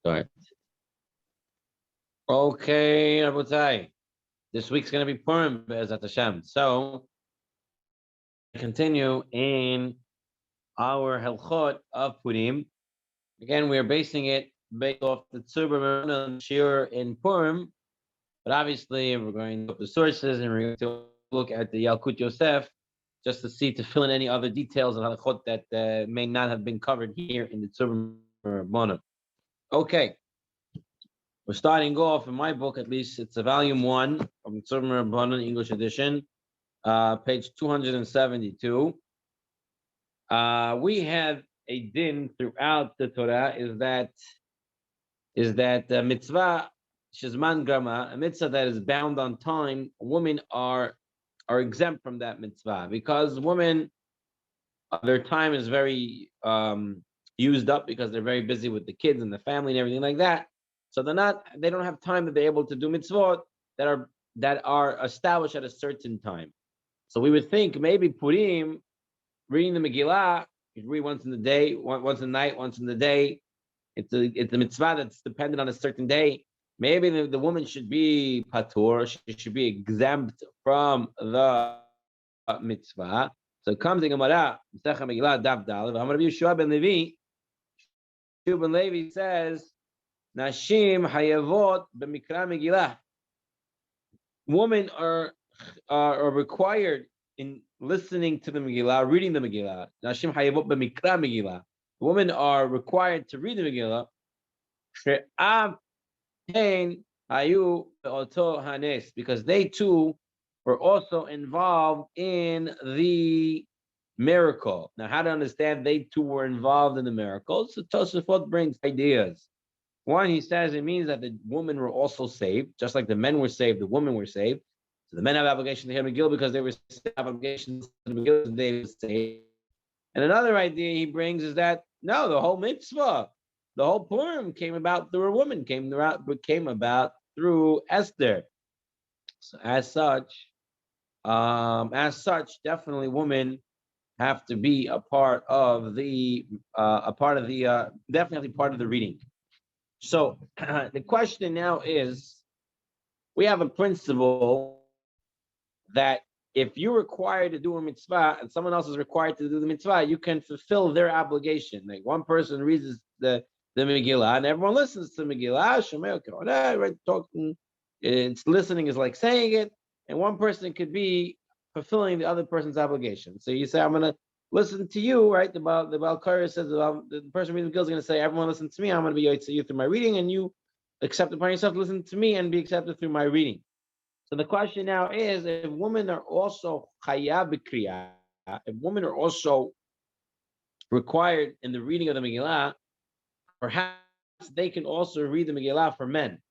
Go ahead. Okay, Rabotai. This week's going to be Purim, Be'ezat Hashem. So, continue in our Helchot of Purim. Again, we are basing it based off the Tzur Shir in Purim, but obviously we're going to look at the sources and we're going to look at the Yalkut Yosef just to see, to fill in any other details of Helchot that may not have been covered here in the Tzur Rabbanan. Okay. We're starting off in my book, at least it's a volume 1 from Tzur Rabbanan English edition, page 272. We have a din throughout the Torah is that mitzvah shizman grama, a mitzvah that is bound on time. Women are exempt from that mitzvah because women, their time is very used up because they're very busy with the kids and the family and everything like that. So they don't have time that they're able to do mitzvot that are established at a certain time. So we would think maybe Purim, reading the Megillah, you read once in the day, once in the night, once in the day. It's a mitzvah that's dependent on a certain day. Maybe the woman should be patur, she should be exempt from the mitzvah. So it comes in Gemara, Masechah Megillah, Daf Daled. Rabbi Yeshua ben Levi, Yeshua ben Levi says, Nashim hayavot b'mikra Megillah. Women are required in listening to the Megillah, reading the Megillah. Nashim hayavot b'mikra Megillah. Women are required to read the Megillah. She'av pain hayu oto hanes, because they too were also involved in the miracle. Now, how to understand they too were involved in the miracle? So Tosafot brings ideas. One, he says it means that the women were also saved, just like the men were saved, the women were saved. So the men have obligation to hear Megillah because they were obligations to the Megillah, they were saved. And another idea he brings is that no, the whole mitzvah, the whole Purim came about through a woman, came about through Esther. So as such, definitely women have to be definitely part of the reading. So the question now is, we have a principle that if you're required to do a mitzvah and someone else is required to do the mitzvah, you can fulfill their obligation. Like one person reads the Megillah and everyone listens to Megillah, right? Talking, it's listening is like saying it, and one person could be fulfilling the other person's obligation. So you say, I'm going to listen to you, right? The Baal Korah says, the person reading the Megillah is going to say, everyone listen to me, I'm going to be yotzei you through my reading, and you accept upon yourself to listen to me and be accepted through my reading. So the question now is, if women are also chaya b'kriyah, if women are also required in the reading of the Megillah, perhaps they can also read the Megillah for men.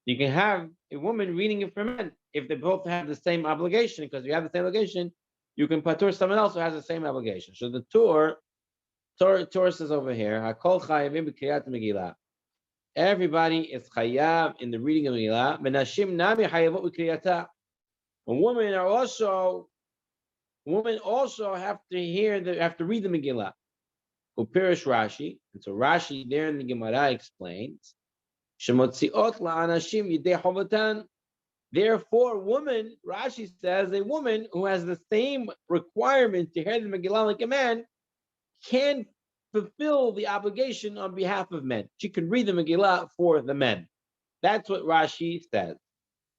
You can have a woman reading it for men if they both have the same obligation, because if you have the same obligation, you can patur someone else who has the same obligation. So the Torah says over here, Hakol chayavim b'kriyat Megillah. Everybody is chayav in the reading of Megillah. Menashim nami chayavot b'kriyata. Women also have to read the Megillah. Upirish Rashi, and so Rashi there in the Gemara explains, Shemotziot la'anashim yidei chovatan. Therefore, woman, Rashi says, a woman who has the same requirement to hear the Megillah like a man can fulfill the obligation on behalf of men. She can read the Megillah for the men. That's what Rashi says.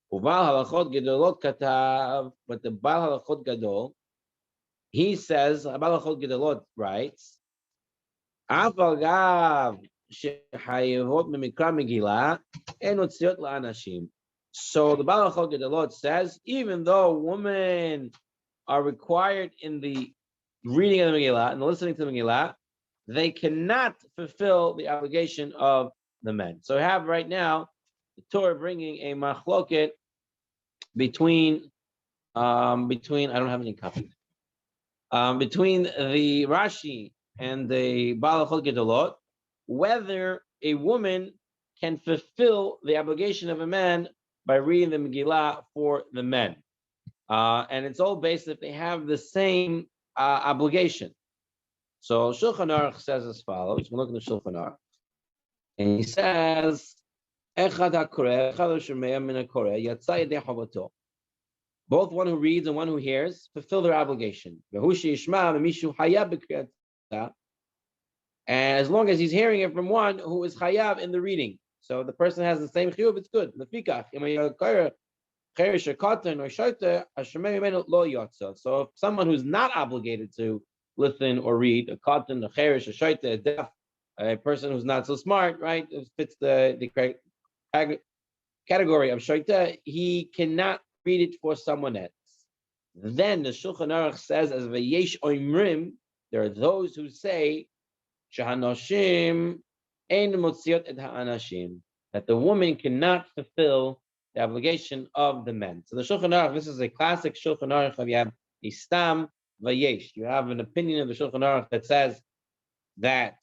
But the Baal Halachot Gadol, he says, Baal Halachot Gadolot writes, so the Baal Halachot Gadolot says, even though women are required in the reading of the Megillah and listening to the Megillah, they cannot fulfill the obligation of the men. So we have right now the Torah bringing a machloket between I don't have any copies, between the Rashi and the Baal Halachot Gadolot, whether a woman can fulfill the obligation of a man by reading the Megillah for the men. And it's all based if they have the same obligation. So Shulchan Aruch says as follows. We're looking at Shulchan Aruch. And he says, "Echad hakoreh, echad hashomea min hakoreh, yatsa yedei chavato." Both one who reads and one who hears fulfill their obligation. And as long as he's hearing it from one who is chayav in the reading. So the person has the same chiyuv, it's good. So if someone who's not obligated to listen or read, a katan, a cherish, a shaita, a deaf, a person who's not so smart, right, fits the category of shaita, he cannot read it for someone else. Then the Shulchan Aruch says, as vayesh oimrim, there are those who say, shahanoshim ein motziot et ha'anashim, that the woman cannot fulfill the obligation of the men. So the Shulchan Aruch, this is a classic Shulchan Aruch of you have istam vayesh. You have an opinion of the Shulchan Aruch that says that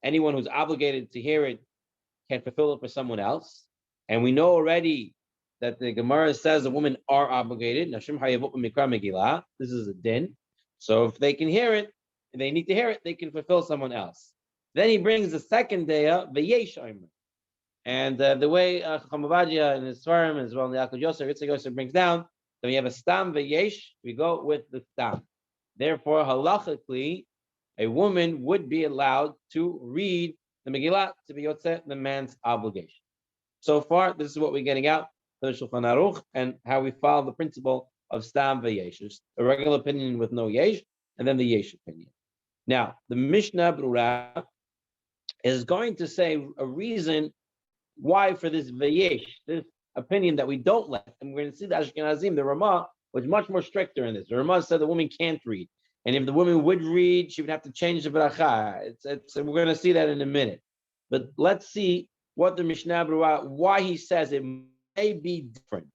anyone who's obligated to hear it can fulfill it for someone else. And we know already that the Gemara says the women are obligated. Nashim hayavot mikra megillah. This is a din. So if they can hear it, if they need to hear it, they can fulfill someone else. Then he brings the second daya, v'yesh omer. And the way Chacham Ovadia in his Svarim, as well in the Yaakov Yosef, Yitzchak Yosef brings down, that we have a stam v'yesh, we go with the stam. Therefore, halachically, a woman would be allowed to read the Megillah to be yotzeh, the man's obligation. So far, this is what we're getting out for the Shulchan Aruch and how we follow the principle of stam v'yesh, a regular opinion with no yesh, and then the yesh opinion. Now, the Mishnah Brura is going to say a reason why for this v'yesh, this opinion that we don't let, and we're going to see the Ashkenazim, the Ramah was much more stricter in this. The Ramah said the woman can't read, and if the woman would read, she would have to change the bracha. We're going to see that in a minute. But let's see what the Mishnah Brura, why he says it may be different.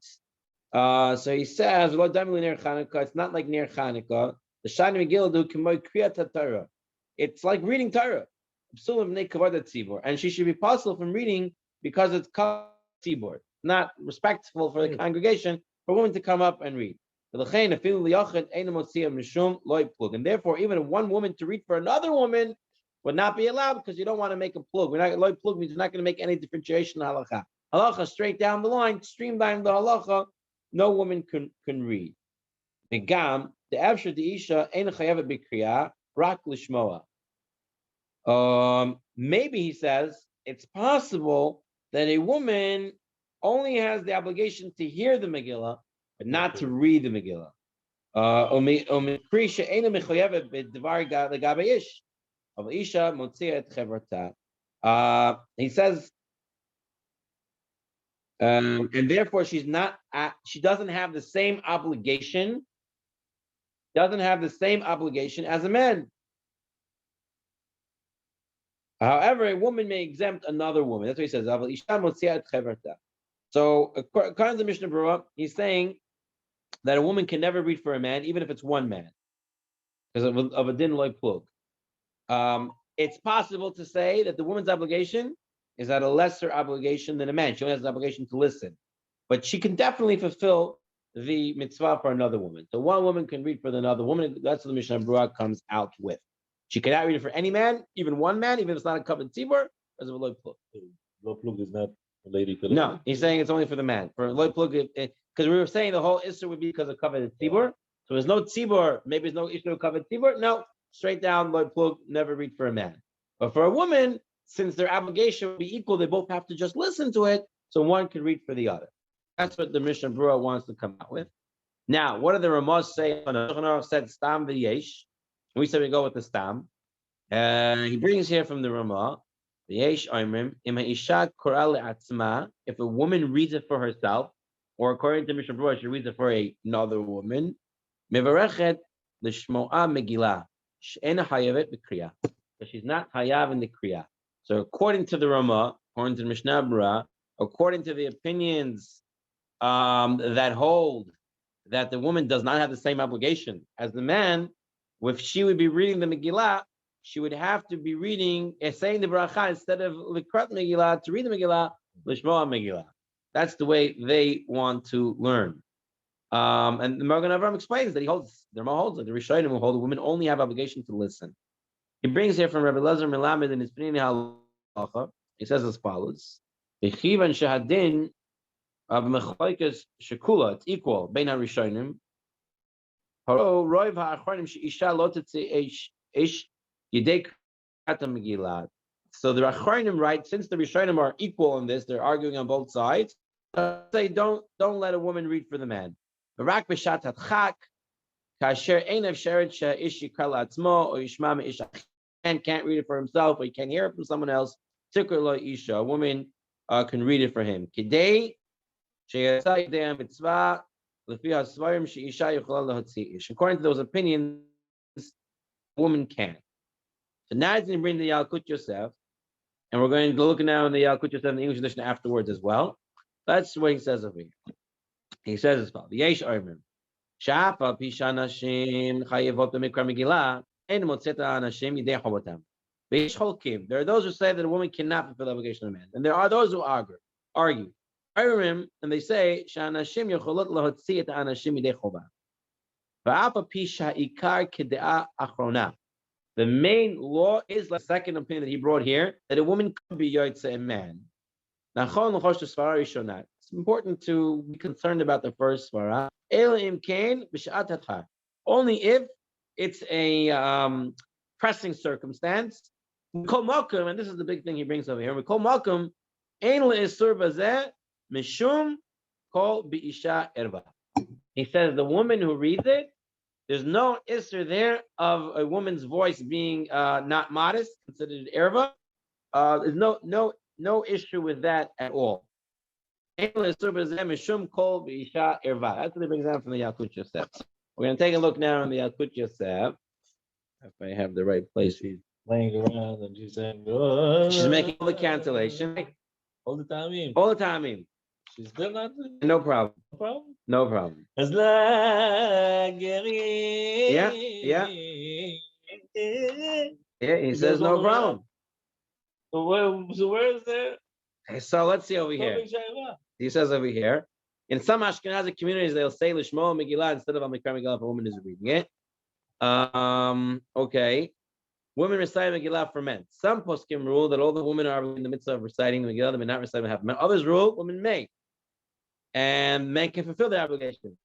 So he says, it's not like near Chanukah. The Shani Megillah do k'moy kriyat Torah. It's like reading Torah. And she should be possible from reading because it's tzibur, not respectful for the congregation for women to come up and read. And therefore, even one woman to read for another woman would not be allowed because you don't want to make a plug. We're not loy plug means you're not going to make any differentiation in halacha. Halacha straight down the line, streamline the halacha. No woman can read. Megam the avshar the isha ein chayavet b'kriyah rak lishmoa. Maybe he says it's possible that a woman only has the obligation to hear the Megillah, but not to read the Megillah. He says, and therefore she doesn't have the same obligation. Doesn't have the same obligation as a man. However, a woman may exempt another woman. That's what he says. So, according to Mishnah Berurah, he's saying that a woman can never read for a man, even if it's one man, because of a din loy plug. It's possible to say that the woman's obligation is at a lesser obligation than a man. She only has an obligation to listen, but she can definitely fulfill the mitzvah for another woman. So one woman can read for another woman. That's what the Mishnah Berurah comes out with. She cannot read it for any man, even one man, even if it's not a covenant tzibur, because of a loy plug. Loy plug is not related to the No, he's saying it's only for the man. For loy plug, because we were saying the whole issue would be because of covenant tzibur. So there's no tzibur, maybe there's no issue of covenant tzibur. No, straight down loy plug, never read for a man. But for a woman, since their obligation would be equal, they both have to just listen to it, so one can read for the other. That's what the Mishnah Berurah wants to come out with. Now, what do the Ramah say? When said stam v'yesh, we said we go with the stam. He brings here from the Ramah, v'yesh oimrim, im ha'isha korah le'atzma, if a woman reads it for herself, or according to Mishnah Berurah, she reads it for another woman, mevarechet l'shmo'a megillah, she'ena hayavet b'kriyah, but she's not hayav in the kriyah. So according to the Ramah, according to the Mishnah Berurah, according to the opinions that hold that the woman does not have the same obligation as the man, if she would be reading the Megillah, she would have to be reading, saying the bracha instead of likrat Megillah, to read the Megillah, lishmoa Megillah. That's the way they want to learn. And the Magen Avraham explains that the Ramah holds that the Rishonim who hold the women only have obligation to listen. He brings here from Rabbi Lezer Melamed in his Pnei Halacha He says as follows: "Bechivan shehadin of mechloikas shekula." It's equal. Bein harishonim. Haro roiv ha'achronim sheisha lo tetzi ish yidei krata megillah. So the Achronim write, since the Rishonim are equal in this, they're arguing on both sides. Say don't let a woman read for the man. Barak b'shat hatchak kasher ein efsheret she'ish yikra la'atzmo or yishma me'ish achar. Can't read it for himself, or he can't hear it from someone else. Tikr lo isha. A woman can read it for him. Kidei sheyasa yidei mitzvah lefi hasvarim sheisha yichla lahotzi ish. According to those opinions, a woman can. So now he's going to bring the Yalkut Yosef, and we're going to look now in the Yalkut Yosef in the English edition afterwards as well. That's what he says over here. He says as follows: Yesh Omer, Shafa Pisha Nashim Chayevot B'Mikra Megillah Ein Motzeta Anashim Yidei Chobotam. V'Yesh Cholkim. There are those who say that a woman cannot fulfill the obligation of a man, and there are those who argue. And they say Shanashim Yocholot Lahotzi Et Anashim Yidei Chobah. V'Afa Pisha Ikar Kedea Achrona. The main law is the second opinion that he brought here, that a woman could be yotze a man. It's important to be concerned about the first svara. Only if it's a pressing circumstance. And this is the big thing he brings over here. He says the woman who reads it, there's no issur there of a woman's voice being not modest, considered erva. There's no issue with that at all. That's what they brings down from the Yalkut Yosef. We're going to take a look now in the Yalkut Yosef. If I have the right place. She's playing around and she's saying, she's making all the cancellation. All the time. All the time. She's still not. No problem. No problem. No problem. Yeah. Yeah, he says no problem. So where is there? So let's see over here. He says over here, in some Ashkenazi communities, they'll say Lishmo Megillah instead of Amikra Megillah if a woman is reading it. Okay. Women recite Megillah for men. Some poskim rule that all the women are in the midst of reciting the Megillah, they may not recite half men. Others rule women may. And men can fulfill their obligation.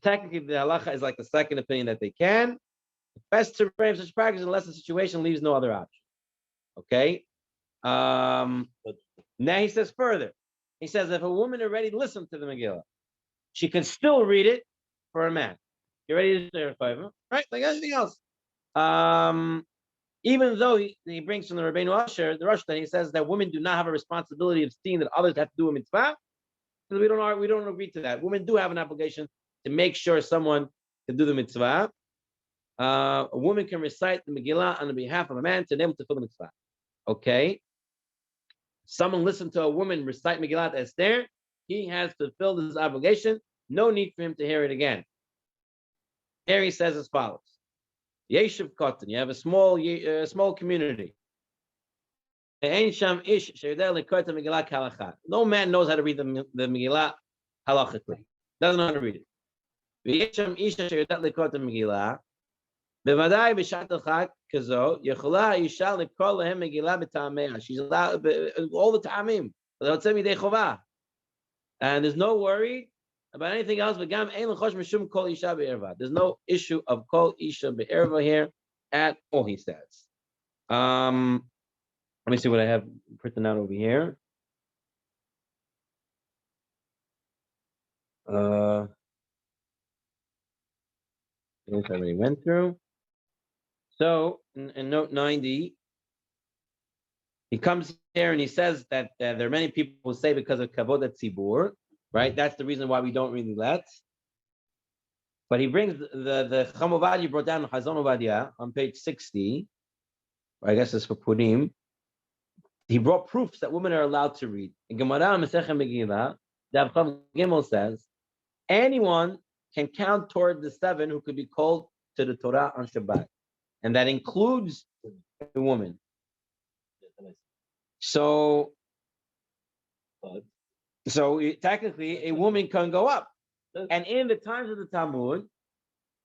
Technically, the halacha is like the second opinion that they can. Best to refrain such practice unless the situation leaves no other option. Okay. Now he says further. He says if a woman already listened to the Megillah, she can still read it for a man. You ready to say it, right? Like anything else. Even though he brings from the Rabbeinu Asher, the Rosh, he says that women do not have a responsibility of seeing that others have to do a mitzvah. So we don't agree to that. Women do have an obligation to make sure someone can do the mitzvah. A woman can recite the Megillah on behalf of a man to enable to fulfill the mitzvah. Okay. Someone listened to a woman recite Megillat Esther, he has fulfilled his obligation. No need for him to hear it again. Here he says as follows: Yeshiv Kotan, you have a small community. No man knows how to read the Megillah halachically. Doesn't know how to read it. בוודאי בשעת החג כזו, יכולה האישה לקרוא להם מגילה בטעמיה. She's allowed all the טעמים. זה יוצא מידי חובה. And there's no worry about anything else, וגם אין לחוש משום כל אישה בערווה. There's no issue of כל אישה בערווה here at all, he says. Let me see what I have written out over here. This I already went through. So in note 90, he comes here and he says that there are many people who say because of kavod tzibur, right? That's the reason why we don't really let. But he brings the Chacham Ovadia brought down Hazon Ovadia on page 60. I guess it's for Purim. He brought proofs that women are allowed to read. In Gemara Masechet Megillah, the Avchav Gimel says anyone can count toward the 7 who could be called to the Torah on Shabbat. And that includes the woman. So technically, a woman can go up. And in the times of the Talmud,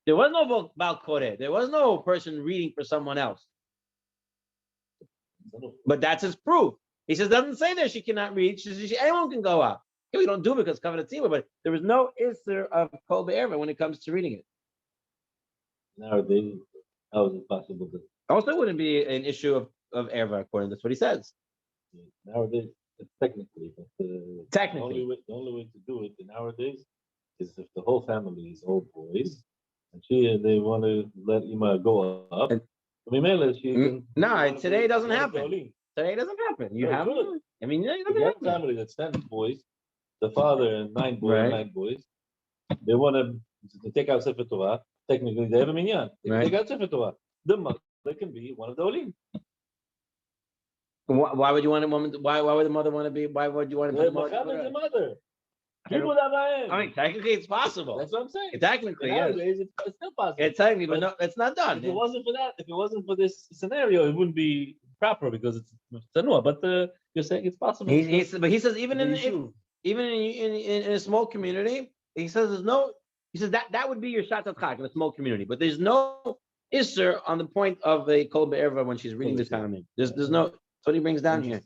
there was no Baal Koreh. There was no person reading for someone else. But that's his proof. He says, doesn't say there she cannot read. She says, anyone can go up. Okay, we don't do it because covenant tzibur, but there was no issur of kol be'erva when it comes to reading it. Nowadays, how is it possible that Also, wouldn't be an issue of erva according to what he says. nowadays, technically, but Technically. the only way to do it nowadays is if the whole family is old boys, and they want to let Ima go up. And- No, today it doesn't happen. Today it doesn't happen. You have, I mean, it If doesn't you have a happen. family that's 10 boys, the father and 9 boys, Right. 9 boys, they want to take out Sefer Torah. Technically, they have a minyan. They can Right. take out Sefer Torah. The mother can be one of the olim. Why would you want a woman? Why would the mother want to be? Why would you want to The put the mother? Macham is the mother. I don't- People that I mean, technically, it's possible. That's what I'm saying. Technically, yes. Nowadays, it's still possible. It's technically, but no, it's not done. If it wasn't for that, if it wasn't for this scenario, it wouldn't be proper because it's tanua. But you're saying it's possible. But he says even in issue. even in a small community, he says there's no. He says that would be your shat chak in a small community, but there's no issur on the point of a kol be'erva when she's reading the Talmud. There's no. That's what he brings down here.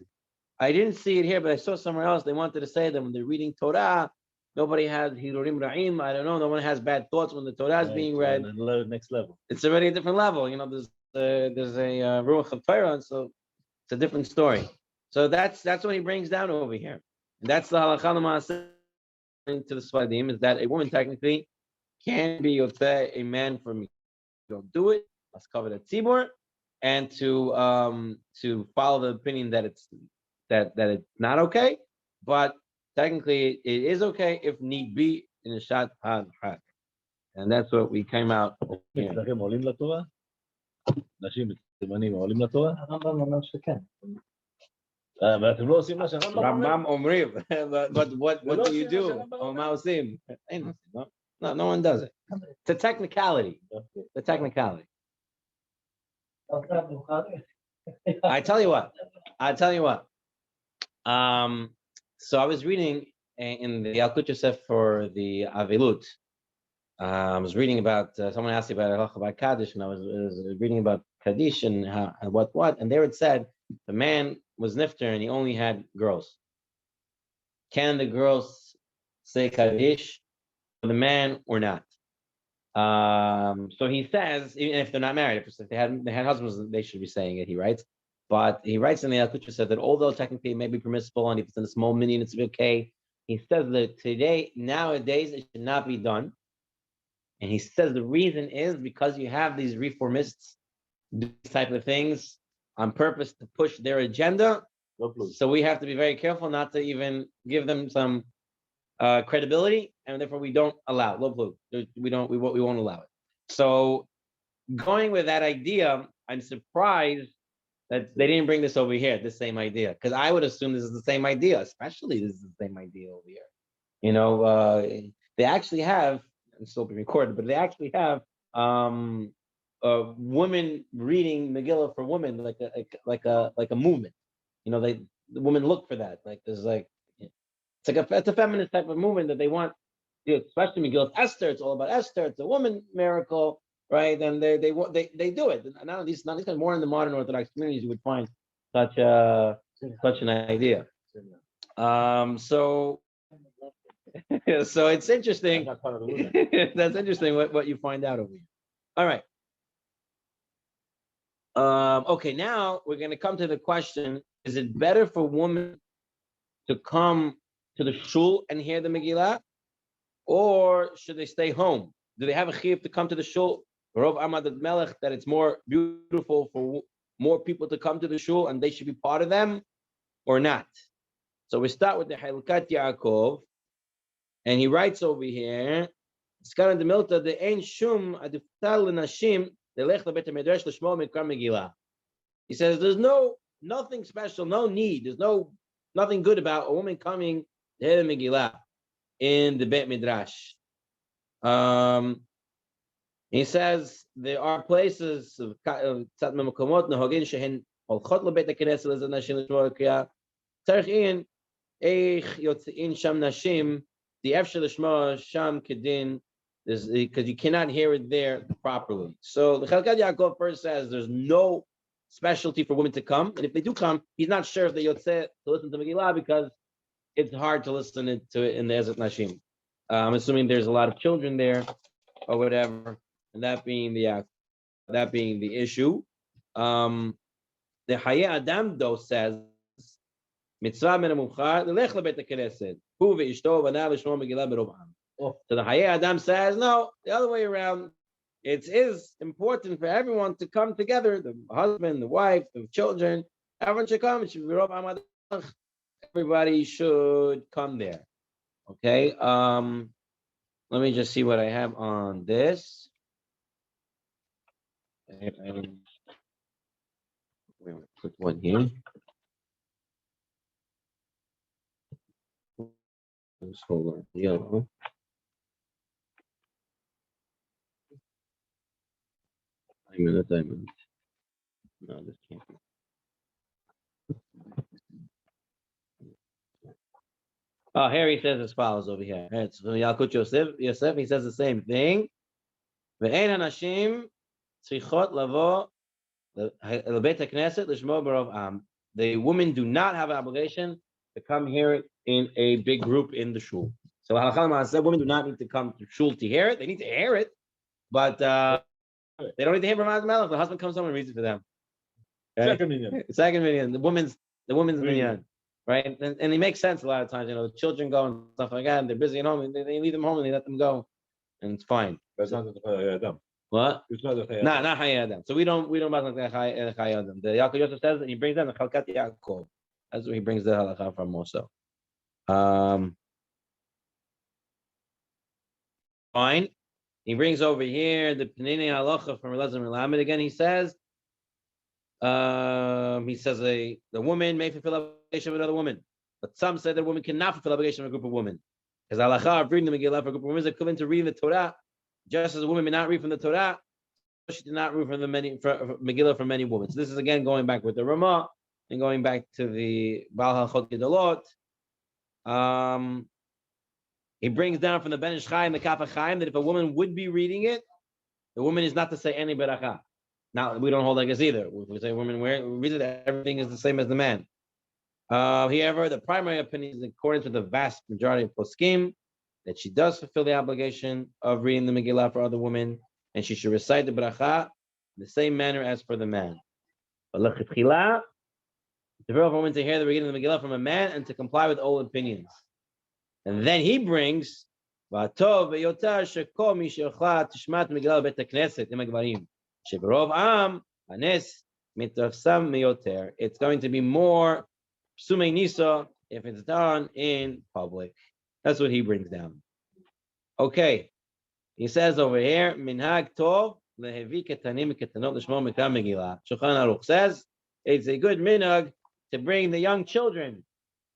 I didn't see it here, but I saw somewhere else. They wanted to say that when they're reading Torah, nobody has hirurim ra'im. I don't know. No one has bad thoughts when the Torah is being read. Next level. It's already a different level. You know, there's a ruach of Torah, so it's a different story. So that's what he brings down over here, and that's the halacha l'maaseh to the Sfadim is that a woman technically can be yotzeh a man for me. Don't do it. Let's cover the tzibur, and to follow the opinion that it's not okay, but technically it is okay if need be in a shat had, and that's what we came out here. אצלכם עולים לתורה? נשים תימנים עולים לתורה? הרמב"ם אומר שכן. ואתם לא עושים מה שהרמב"ם אומר? Rambam omrim, but what do you do? מה עושים? No one does it. It's a technicality. The technicality. I tell you what. So I was reading in the Yalkut Yosef for the Avilut. I was reading about someone asked me about Kaddish, and I was reading about Kaddish and how and what, and there it said the man was nifter and he only had girls. Can the girls say Kaddish for the man or not? So he says, even if they're not married, if they had husbands, they should be saying it. He writes, but he writes in the Yalkut Yosef that although technically it may be permissible, and if it's in a small minyan, it's okay. He says that nowadays, it should not be done. And he says the reason is because you have these reformists do these type of things on purpose to push their agenda. So we have to be very careful not to even give them some credibility, and therefore we don't allow it. We won't allow it. So going with that idea, I'm surprised that they didn't bring this over here, this same idea, because I would assume this is the same idea, especially this is the same idea over here. You know, they actually have, it's still being recorded, but they actually have women reading Megillah for women, like a movement. You know, the women look for that. Like there's it's a feminist type of movement that they want, especially Megillah Esther. It's all about Esther. It's a woman miracle, right? And they do it. And none of these more in the modern Orthodox communities you would find such an idea. So it's interesting. That's interesting what you find out over here. All right. Okay, now we're going to come to the question: is it better for women to come to the shul and hear the Megillah, or should they stay home? Do they have a chiyuv to come to the shul? Rov Amad Melech, that it's more beautiful for more people to come to the shul and they should be part of them, or not? So we start with the Halkat Yaakov, and he writes over here, Skaran de Milta, the Ein Shum Adiftal Nashim, the Lech Lebet Medrash Lishmo Mikra Megillah. He says there's nothing special, no need, there's nothing good about a woman coming to hear the Megillah in the Beit Midrash. He says there are places of Tzat Memokomot Nehogin Shehen Holchot LeBeit HaKnesset Lezad Nashim L'Shmor Kriya Tzarich Eich Yotzein Sham Nashim the Efshel L'Shmor Sham Kedin, because you cannot hear it there properly. So the Chalkat Yaakov first says there's no specialty for women to come, and if they do come, he's not sure if they yotzeh to listen to Megillah because it's hard to listen to it in the Ezrat Nashim. I'm assuming there's a lot of children there, or whatever, and that being the issue. The Hayei Adam though says mitzvah min hamuchar lelech lebeit haknesset hu ve'ishto v'anav l'shmor Megillah berov am. So the Hayei Adam says no, the other way around. It is important for everyone to come together, the husband, the wife, the children. Everyone should come. Everybody should come there. Okay. Let me just see what I have on this. Put one here. Just hold on. Yellow. Diamond. No, this can't be. Oh, Harry says as follows over here. So Yalkut Yosef, he says the same thing. Ve'ein hanashim tzrichot lavo lebeit hakneset l'shmo berov am. The women do not have an obligation to come here in a big group in the shul. So halakha l'maaseh, women do not need to come to shul to hear it. They need to hear it, but they don't need to hear from Melech. The husband comes home and reads it for them. Right? Second minyan. The woman's minyan. Right, and it makes sense a lot of times. The children go and stuff like that, and they're busy at home, and they leave them home and they let them go, and it's fine. That's not the Hayei Adam. What? It's not the Hayei Adam. Not Hayei Adam. So we don't like the Hayei Adam. The Yaakov Yosef says that he brings down the Chalkat Yaakov. That's where he brings the halacha from also. Fine. He brings over here the Penini halacha from Elazar Melamed again. He says the woman may fulfill obligation of another woman, but some say that a woman cannot fulfill obligation of a group of women. Because halacha of reading the Megillah for a group of women is equivalent to reading the Torah, just as a woman may not read from the Torah, she did not read from the Megillah from many women. So this is again going back with the Ramah and going back to the Baal Halchot Gedolot. He brings down from the Ben Ish Chai and the Kaf HaChaim that if a woman would be reading it, the woman is not to say any beracha. Now, we don't hold like this either. If we say women read it, everything is the same as the man. However, the primary opinion is in accordance with the vast majority of poskim that she does fulfill the obligation of reading the Megillah for other women, and she should recite the bracha in the same manner as for the man. But l'chitchila, it's a for a woman to hear the reading of the Megillah from a man and to comply with all opinions. And then he brings, it's going to be more psumei nisa if it's done in public. That's what he brings down. Okay, he says over here, minhag tov lehevi ketanim ketanot l'shmo mikra Megillah. Shulchan Aruch says it's a good minhag to bring the young children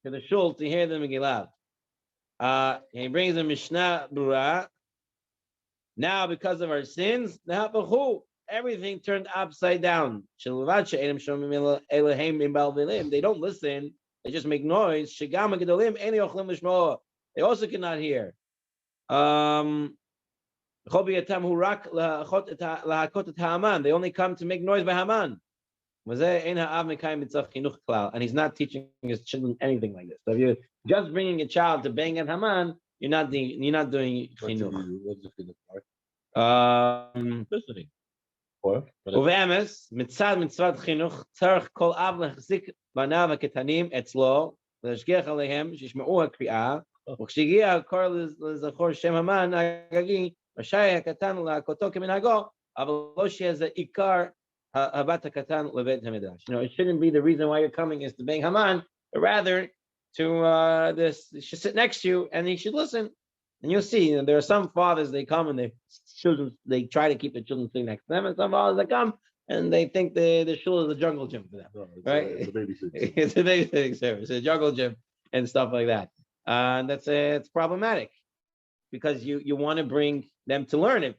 to the shul to hear the Megillah. He brings a Mishnah Brura. Now, because of our sins, everything turned upside down. They don't listen. They just make noise. They also cannot hear. They only come to make noise by Haman. And he's not teaching his children anything like this. So if you're just bringing a child to bang at Haman, you're not doing chinuch. What's the chinuch part? Listening. ובאמס, מצד מצוות חינוך, צריך כל אב להחזיק בניו הקטנים אצלו, ולהשגיח עליהם, שישמעו הקריאה, וכשהגיע הקור לזכור שם המן הגגי, רשאי הקטן להכותו כמנהגו, אבל לא שיהיה זה עיקר הבת הקטן לבית המדרש. It shouldn't be the reason why you're coming is to bang Haman, but rather to he should sit next to you and he should listen. And you'll see, there are some fathers, they come and they try to keep the children sitting next to them, and some fathers that come and they think the shul is a jungle gym for them, right? It's a babysitting service, a jungle gym and stuff like that. And it's problematic because you want to bring them to learn.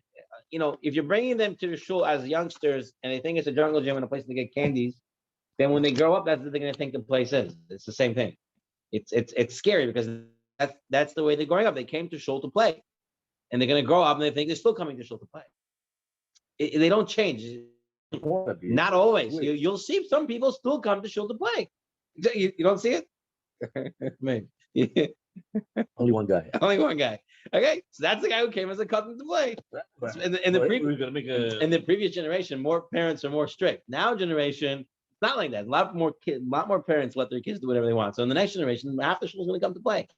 If you're bringing them to the shul as youngsters and they think it's a jungle gym and a place to get candies, then when they grow up, that's what they're going to think the place is. It's the same thing. It's scary because that's the way they're growing up. They came to shul to play, and they're going to grow up and they think they're still coming to shul to play. They don't change. Not always. You'll see some people still come to shul to play. You don't see it? Man. Only one guy. Only one guy. Okay, so that's the guy who came as a cousin to play. In the previous generation, more parents are more strict. Now generation, it's not like that. A lot more parents let their kids do whatever they want. So in the next generation, half the shul is going to come to play.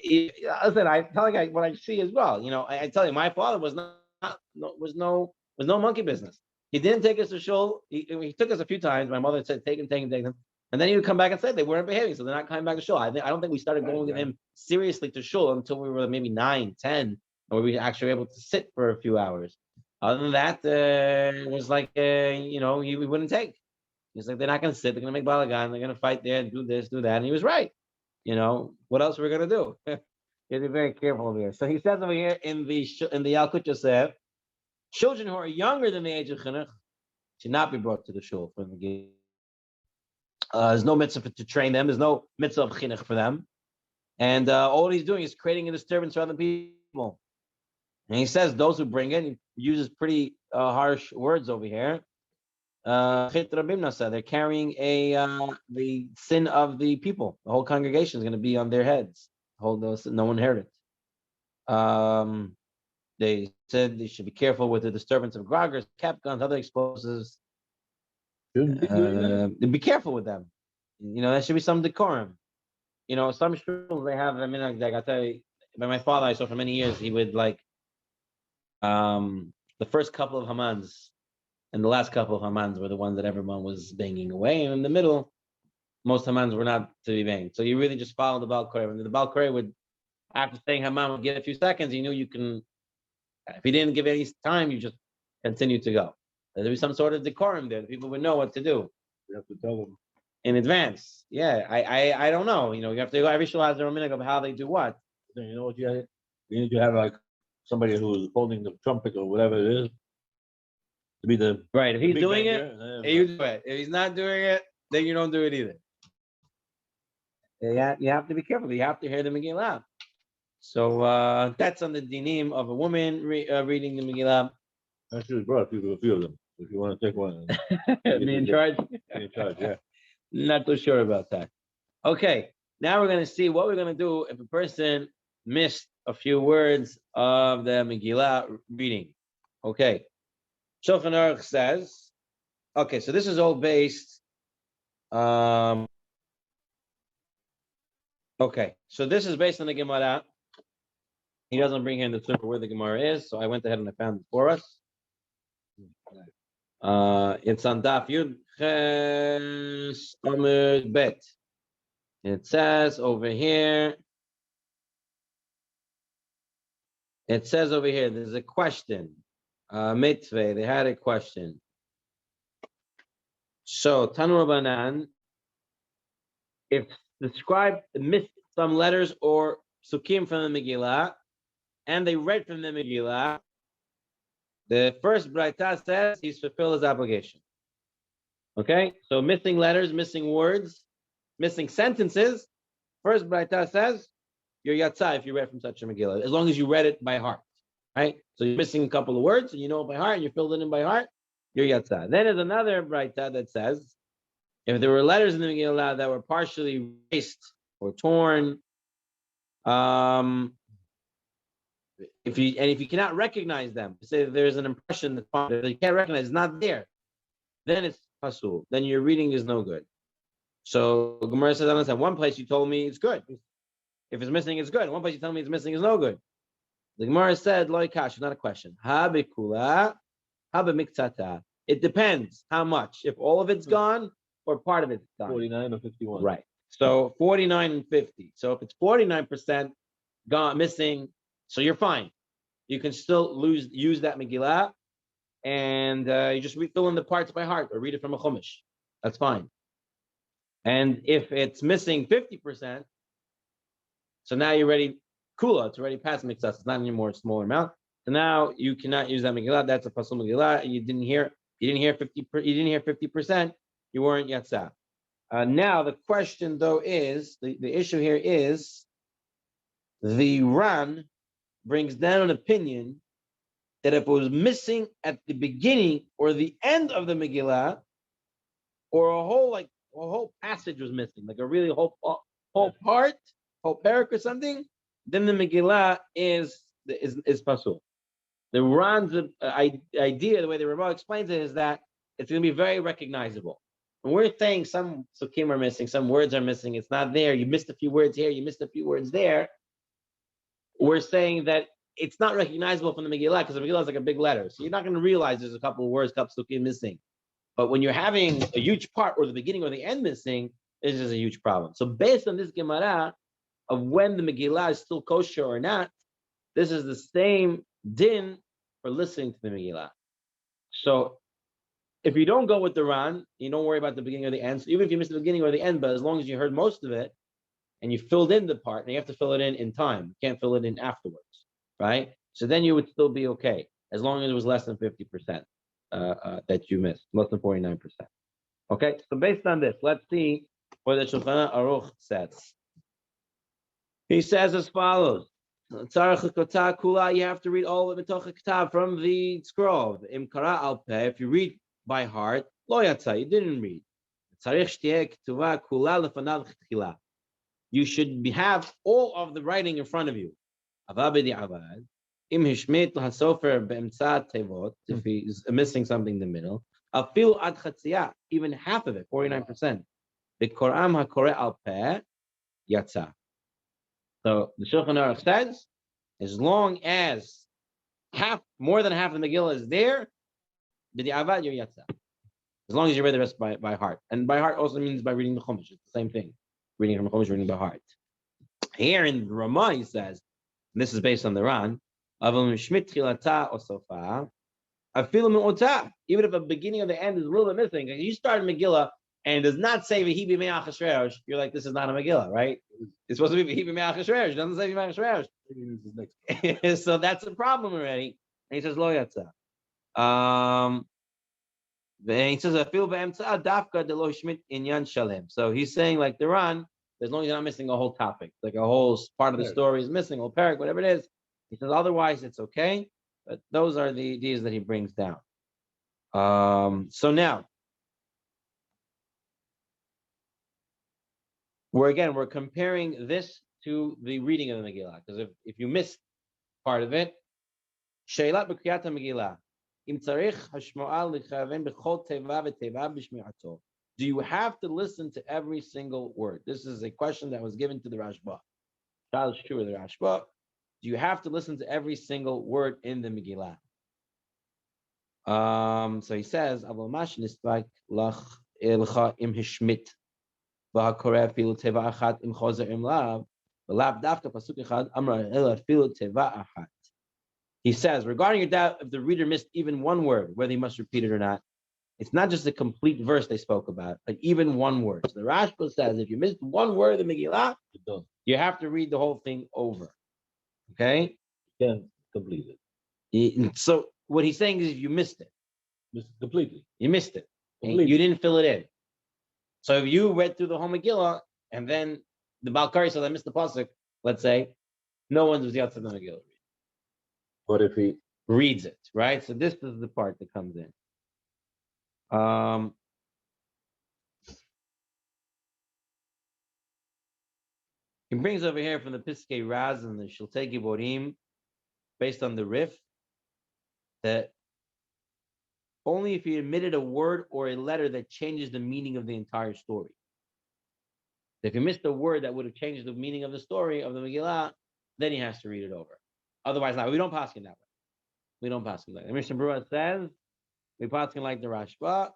Listen, I tell you what I see as well. I tell you, my father was no monkey business. He didn't take us to shul. He took us a few times. My mother said, take him. And then he would come back and say they weren't behaving, so they're not coming back to shul. I don't think we started going with him seriously to shul until we were maybe 9, 10, where we actually were able to sit for a few hours. Other than that, it was like, we wouldn't take. He's like, they're not going to sit. They're going to make balagan. They're going to fight there, do this, do that. And he was right. What else we're going to do? You have to be very careful over here. So he says over here in the Yalkut Yosef, children who are younger than the age of chinuch should not be brought to the shul for the game. There's no mitzvah to train them. There's no mitzvah of chinuch for them. And all he's doing is creating a disturbance for other people. And he says those who bring it, he uses pretty harsh words over here. They're carrying the sin of the people. The whole congregation is going to be on their heads. No one heard it. They said they should be careful with the disturbance of groggers, cap guns, other explosives. Be careful with them. There should be some decorum. Some schools they have. Like I tell you, by my father, I saw for many years, he would the first couple of Hamans and the last couple of Hamans were the ones that everyone was banging away, and in the middle, most Hamans were not to be banged. So you really just follow the Baal Koreh. And the Baal Koreh would, after saying Haman, would give a few seconds. You knew you can. If he didn't give any time, you just continue to go. There'd be some sort of decorum there. People would know what to do. You have to tell them in advance. Yeah, I don't know. You have to go. Every shul has their own minhag of how they do what. You know what you need to have like somebody who's holding the trumpet or whatever it is to be the right. If he's doing it, you do it. If he's not doing it, then you don't do it either. Yeah, you have to be careful. You have to hear the Megillah. So that's on the dinim of a woman reading the Megillah. Actually, brought a few of them. If you want to take one, be in charge. Be in charge, yeah. Not too sure about that. Okay, now we're going to see what we're going to do if a person missed a few words of the Megillah reading. Okay, Shulchan Aruch says. Okay, so this is all based. Okay, so this is based on the Gemara. He doesn't bring in the super where the Gemara is, so I went ahead and I found it for us. It's on Daf Yud Ches Amud Bet. It says over here. There's a question. Mitzvah. They had a question. So Tanu Rabbanan, if the scribe missed some letters or psukim from the Megillah, and they read from the Megillah, the first Braita says he's fulfilled his obligation. Okay, so missing letters, missing words, missing sentences. First Braita says you're Yatzah if you read from such a Megillah, as long as you read it by heart. Right? So you're missing a couple of words, and you know it by heart, and you filled it in by heart, you're Yatzah. Then there's another Braita that says if there were letters in the Megillah that were partially erased or torn, if you cannot recognize them, say there's an impression that you can't recognize, it's not there, then it's pasul. Then your reading is no good. So Gemara says, in one place you told me it's good. If it's missing, it's good. In one place you tell me it's missing, it's no good. The Gemara said, "Lo ikash," not a question. Ha bekula, ha b'miktzata. It depends how much. If all of it's gone or part of it's gone. 49 or 51. Right. So 49 and 50. So if it's 49% gone, missing, so you're fine. You can still use that Megillah, and you just fill in the parts by heart or read it from a chumash. That's fine. And if it's missing 50%, so now you're ready. Kula, it's already past mixas. It's not anymore a smaller amount. So now you cannot use that Megillah. That's a pasul Megillah, and you didn't hear 50%. You weren't yatzah. Now the question though is the issue here is the Ran brings down an opinion that if it was missing at the beginning or the end of the Megillah, or a whole passage was missing, like a really whole part, whole parak or something, then the Megillah is pasul. The Ran's idea, the way the Ramah explains it, is that it's going to be very recognizable. When we're saying some sukkim are missing, some words are missing, it's not there, you missed a few words here, you missed a few words there, we're saying that it's not recognizable from the Megillah because the Megillah is like a big letter. So you're not going to realize there's a couple of words, couple sukkim missing. But when you're having a huge part or the beginning or the end missing, this is a huge problem. So based on this Gemara of when the Megillah is still kosher or not, this is the same din for listening to the Megillah. So if you don't go with the Ran, you don't worry about the beginning or the end. So even if you miss the beginning or the end, but as long as you heard most of it and you filled in the part, and you have to fill it in time, you can't fill it in afterwards, right? So then you would still be okay, as long as it was less than 50% that you missed, less than 49%. Okay, so based on this, let's see what the Shulchan Aruch says. He says as follows. You have to read all of it from the scroll. If you read by heart, you didn't read. You should have all of the writing in front of you. If he's missing something in the middle, even half of it, 49%. So the Shulchan Aruch says, as long as more than half of the Megillah is there, b'di'avad you're yatsa. As long as you read the rest by heart. And by heart also means by reading the Chumash. It's the same thing. Reading from the Chumash, reading by heart. Here in Ramah, he says, and this is based on the Ran, even if a beginning or the end is a little bit missing, you start a Megillah and it does not say V'hi b'mei Achashverosh, you're like, this is not a Megillah, right? It's supposed to be V'hi b'mei Achashverosh. It doesn't say V'hi b'mei Achashverosh. So that's a problem already. And he says, Lo yatsa. He says, dafka de lo shmit inyan shalem. So he's saying, like the Ran, as long as you're not missing a whole topic, like a whole part of the story is missing, a whole parak, whatever it is. He says, otherwise it's okay. But those are the ideas that he brings down. So now, we're comparing this to the reading of the Megillah. Because if you missed part of it, Sheilat b'kriyat Megillah. Do you have to listen to every single word? This is a question that was given to the Rashba. That is true of the Rashba. Do you have to listen to every single word in the Megillah? So he says, he says, regarding your doubt if the reader missed even one word, whether he must repeat it or not, it's not just a complete verse they spoke about, but even one word. So the Rashba says, if you missed one word of the Megillah, you have to read the whole thing over. Okay? You can't complete it. So what he's saying is if you missed it. Completely. You missed it. You didn't fill it in. So if you read through the whole Megillah, and then the Balkari says, I missed the pasuk, let's say, no one was the outside of the Megillah. What if he reads it, right? So this is the part that comes in. He brings over here from the Piskei Raz and the Shiltei Giborim, based on the Rif, that only if he omitted a word or a letter that changes the meaning of the entire story. If he missed a word that would have changed the meaning of the story of the Megillah, then he has to read it over. Otherwise, not. We don't pass it that way. We don't pass it like that. The Mishnah Berurah says, we pass it like the Rashba,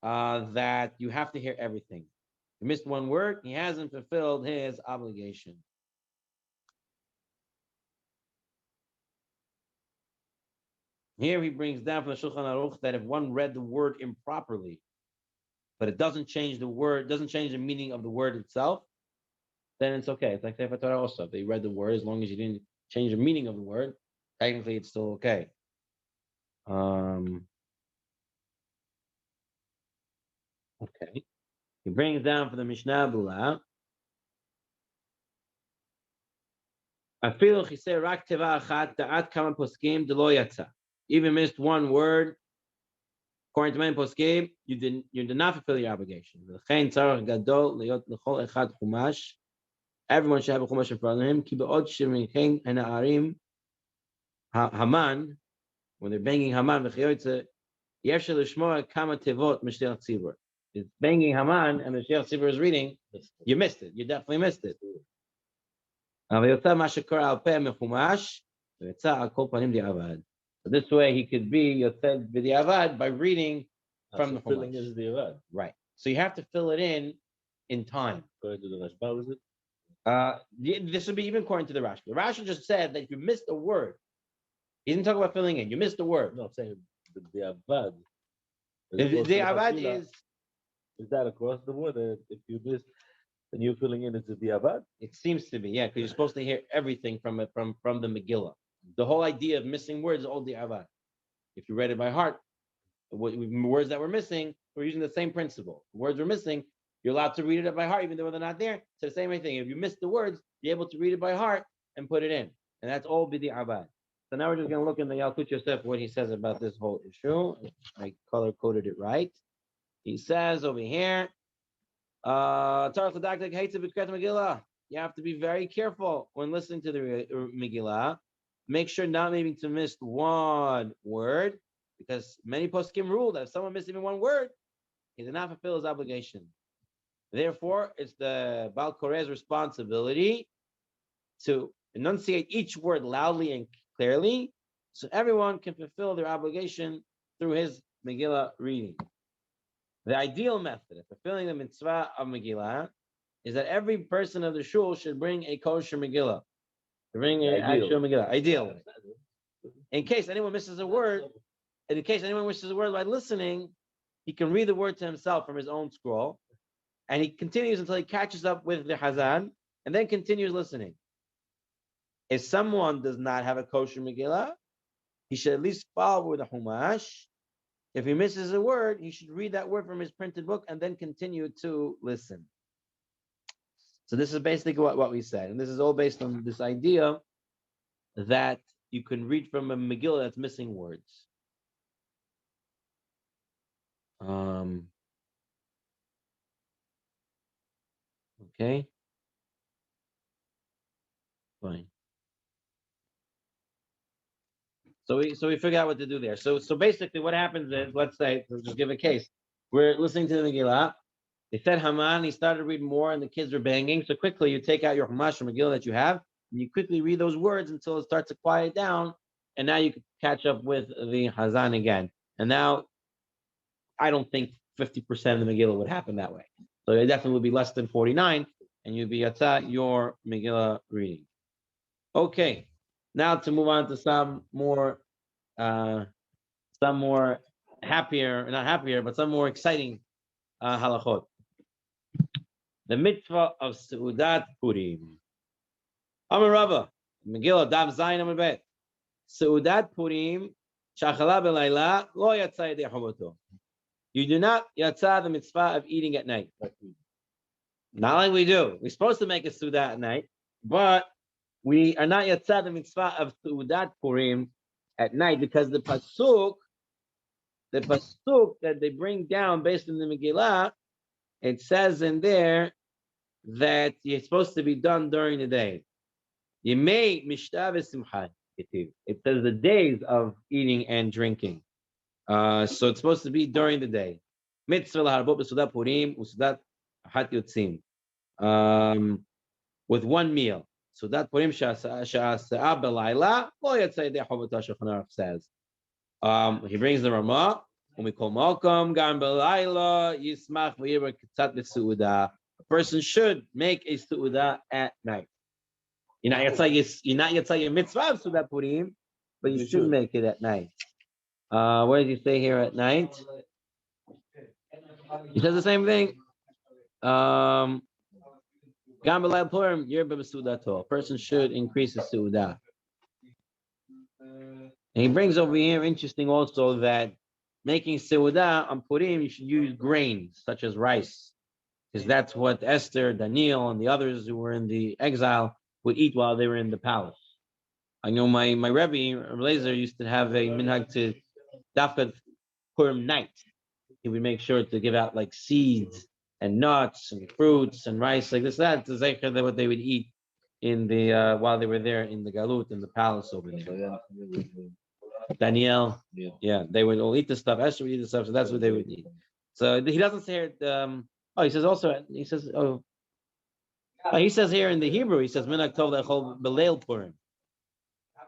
that you have to hear everything. If he missed one word, he hasn't fulfilled his obligation. Here he brings down from the Shulchan Aruch that if one read the word improperly, but it doesn't change the word, doesn't change the meaning of the word itself, then it's okay. It's like Sefer Torah also. If they read the word, as long as you didn't change the meaning of the word, technically it's still okay. Okay. He brings down for the Mishnah Bula. Afilu chisei rak teva achat da'at kama poskim delo yatsa. even missed one word, according to many poskim, you did not fulfill your obligation. Everyone should have a chumash in front of him. Haman, when they're banging Haman, it's banging Haman, and the Sheikh Tzibur is reading. You missed it. You definitely missed it. So this way he could be yotzed b'diavad by reading from the filling Chumash. is the avad. Right. So you have to fill it in time. According to the Rashba, was it? This would be even according to the Rashi. The Rashi just said that if you missed a word, he didn't talk about filling in. You missed a word. No, I'm saying the avad. The avad is that across the board? That if you miss and you're filling in, it's the avad? It seems to be, yeah, because you're supposed to hear everything from the Megillah. The whole idea of missing words is all the avad. If you read it by heart, words that we're missing, we're using the same principle. Words we're missing, you're allowed to read it by heart, even though they're not there. It's the same thing. If you miss the words, you're able to read it by heart and put it in. And that's all b'di avad. So now we're just going to look in the Yalkut Yosef, what he says about this whole issue. I color-coded it right. He says over here, you have to be very careful when listening to the Megillah. Make sure not maybe to miss one word, because many poskim rule that if someone missed even one word, he did not fulfill his obligation. Therefore, it's the Baal Koreh's responsibility to enunciate each word loudly and clearly, so everyone can fulfill their obligation through his Megillah reading. The ideal method of fulfilling the mitzvah of Megillah is that every person of the shul should bring a kosher Megillah. Bring an actual Megillah. Ideal. In case anyone misses a word, by listening, he can read the word to himself from his own scroll, and he continues until he catches up with the Hazan, and then continues listening. If someone does not have a kosher Megillah, he should at least follow with the Humash. If he misses a word, he should read that word from his printed book and then continue to listen. So this is basically what we said. And this is all based on this idea that you can read from a Megillah that's missing words. Okay. Fine. So we figure out what to do there. So basically what happens is, let's say, let's just give a case. We're listening to the Megillah. They said Haman, he started reading more and the kids were banging. So quickly you take out your Chumash or Megillah that you have, and you quickly read those words until it starts to quiet down. And now you can catch up with the Hazan again. And now I don't think 50% of the Megillah would happen that way. So it definitely would be less than 49, and you'd be at your Megillah reading. Okay. Now to move on to some more happier, not happier, but some more exciting halachot. The mitzvah of Seudat Purim. Amar Rava, Megillah, Dav Zayin Amar Bet. Seudat Purim, Shachala Belayla, Lo Yatsa Yedei Chavoto. You do not yatsa the mitzvah of eating at night. Not like we do. We're supposed to make a Seudat at night, but we are not yatsa the mitzvah of Seudat Purim at night, because the pasuk that they bring down based on the Megillah, it says in there that you're supposed to be done during the day. Yemei mishta v'simcha. It says the days of eating and drinking. So it's supposed to be during the day. Mitzvah laharabot b'sudat Purim usudat hat yotzim. With one meal. So that Purim sha'asa'ah b'layla lo yatzay de chavotah Shulchan Aruch says. He brings the Ramah. When we call Malcolm Gam b'layla yismach v'yirah katzat b'suudah. A person should make a suudah at night. You're not yatzay your mitzvah of suudah Purim, but you should make it at night. What does he say here at night? He says the same thing. A person should increase his suudah. And he brings over here, interesting also, that making suudah on Purim, you should use grains such as rice, because that's what Esther, Daniel, and the others who were in the exile would eat while they were in the palace. I know my Rebbe, Laser, used to have a minhag to dafka Purim night. He would make sure to give out like seeds and nuts and fruits and rice, like this, that, to zecher what they would eat in the while they were there in the galut in the palace over there. Danielle, yeah, they would all eat the stuff. Esther would eat the stuff, so that's what they would eat. So he doesn't say it. He says also. He says, he says here in the Hebrew, he says minhag tov lechol beleil Purim.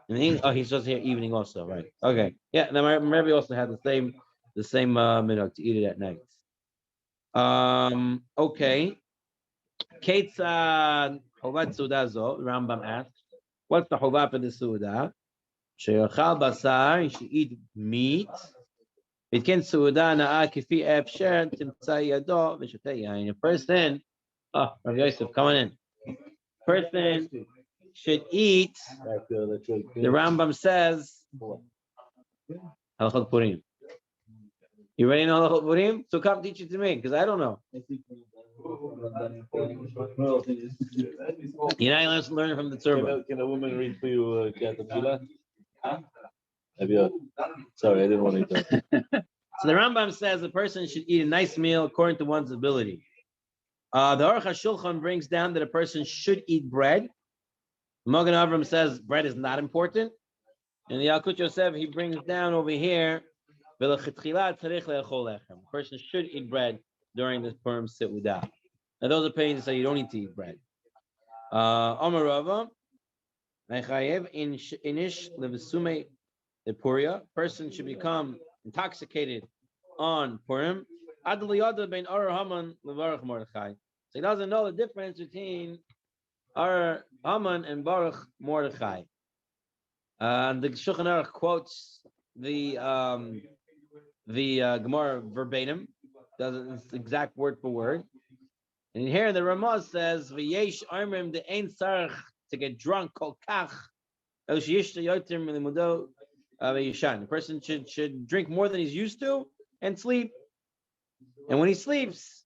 He says here evening also, right? Okay, yeah. And then my Rebbe also had the same minhag to eat it at night. Okay. Ketzad Chovat Suda Zo, Rambam asks, what's the Chovat for the Suda? Sheyachal Basar, you should eat meat. It can Suda Na'a Kifi Efsher, Timtza Yado, V'shatei Yain. A person, Rav Yosef, coming in. Person should eat, the Rambam says, Halachot Purim. You ready to know Halachot Purim? So come teach it to me, because I don't know. You're not learning from the Tzurba. Can a woman read for you Kat Sorry, I didn't want to. So the Rambam says the person should eat a nice meal according to one's ability. The Aruch HaShulchan brings down that a person should eat bread. Magen Avram says bread is not important. And the Yalkut Yosef, he brings down over here, a person should eat bread during this Purim Seudah. Now those opinions say you don't need to eat bread. Amar Rava, inish levesume the Puria. Person should become intoxicated on Purim. So he doesn't know the difference between Ar Haman and Baruch Mordechai. And the Shulchan Aruch quotes the Gemara verbatim, does it exact word for word. And here the Ramah says, "V'yesh armim de ein sarach to get drunk kol kach el sheyishta yoter milimudo v'yishan." The person should drink more than he's used to and sleep. And when he sleeps,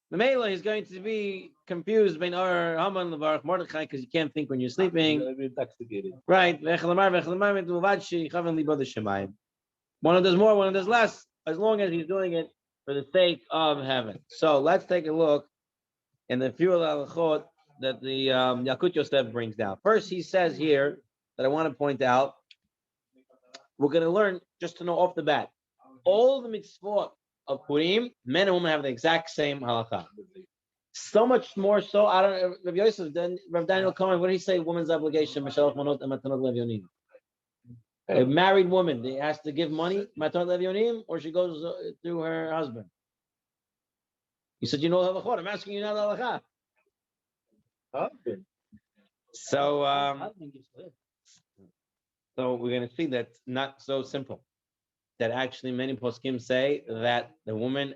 the Mela is going to be confused between Ar Haman and Baruch Mordechai because you can't think when you're sleeping. Right? One of does more, one of does less, as long as he's doing it for the sake of heaven. So let's take a look in the few halachot that the Yalkut Yosef brings down. First, he says here that I want to point out, we're going to learn just to know off the bat, all the mitzvot of Purim, men and women have the exact same halakha. So much more so, I don't know, Rav Yosef, then Rav Daniel Cohen, what did he say? Woman's obligation, Mashalach Manot and Matanot Levyonim. A married woman, they has to give money, Matanot Levyonim, or she goes through her husband. He said, you know halachot. I'm asking you now the halakha. So we're going to see that's not so simple. That actually many poskim say that the woman,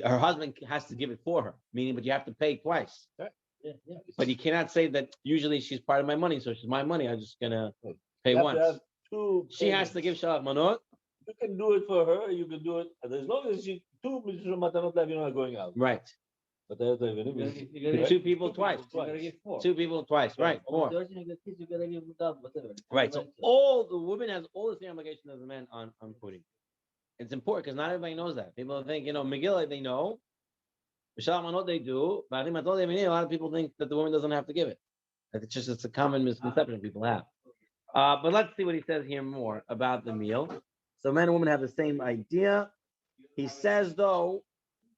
her husband has to give it for her, meaning, but you have to pay twice. But you cannot say that usually she's part of my money, so she's my money. I'm just going to pay once. She has to give shalach manot. You can do it for her, you can do it, as long as two matanot are going out. Right. But two people twice. Two people twice. Right. More. Right. So all the woman has all the same obligation as the man on Purim. It's important because not everybody knows that. People think, Megillah they know. Mishal Manot they do. But I think a lot of people think that the woman doesn't have to give it. It's a common misconception people have. But let's see what he says here more about the meal. So men and women have the same idea. He says, though,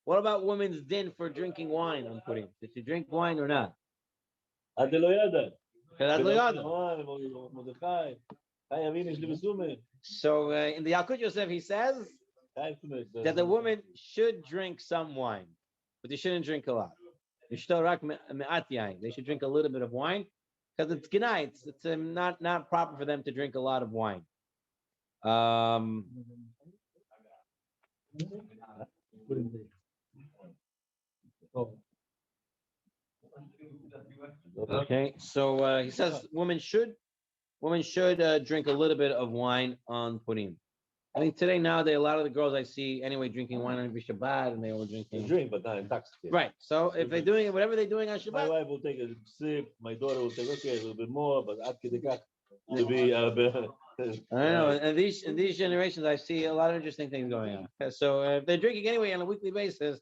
what about women's din for drinking wine on Purim? Did she drink wine or not? So in the Yalkut Yosef, he says that the woman should drink some wine, but they shouldn't drink a lot. They should drink a little bit of wine because it's genai. It's not proper for them to drink a lot of wine. Okay, so he says women should drink a little bit of wine on Purim. I think today nowadays a lot of the girls I see anyway drinking wine on Shabbat and they all drinking. They drink, but not intoxicated. Right. So if they're doing it, whatever they're doing on Shabbat, my wife will take a sip. My daughter will take a little bit more, but to be. I know. And in these generations, I see a lot of interesting things going on. So if they're drinking anyway on a weekly basis,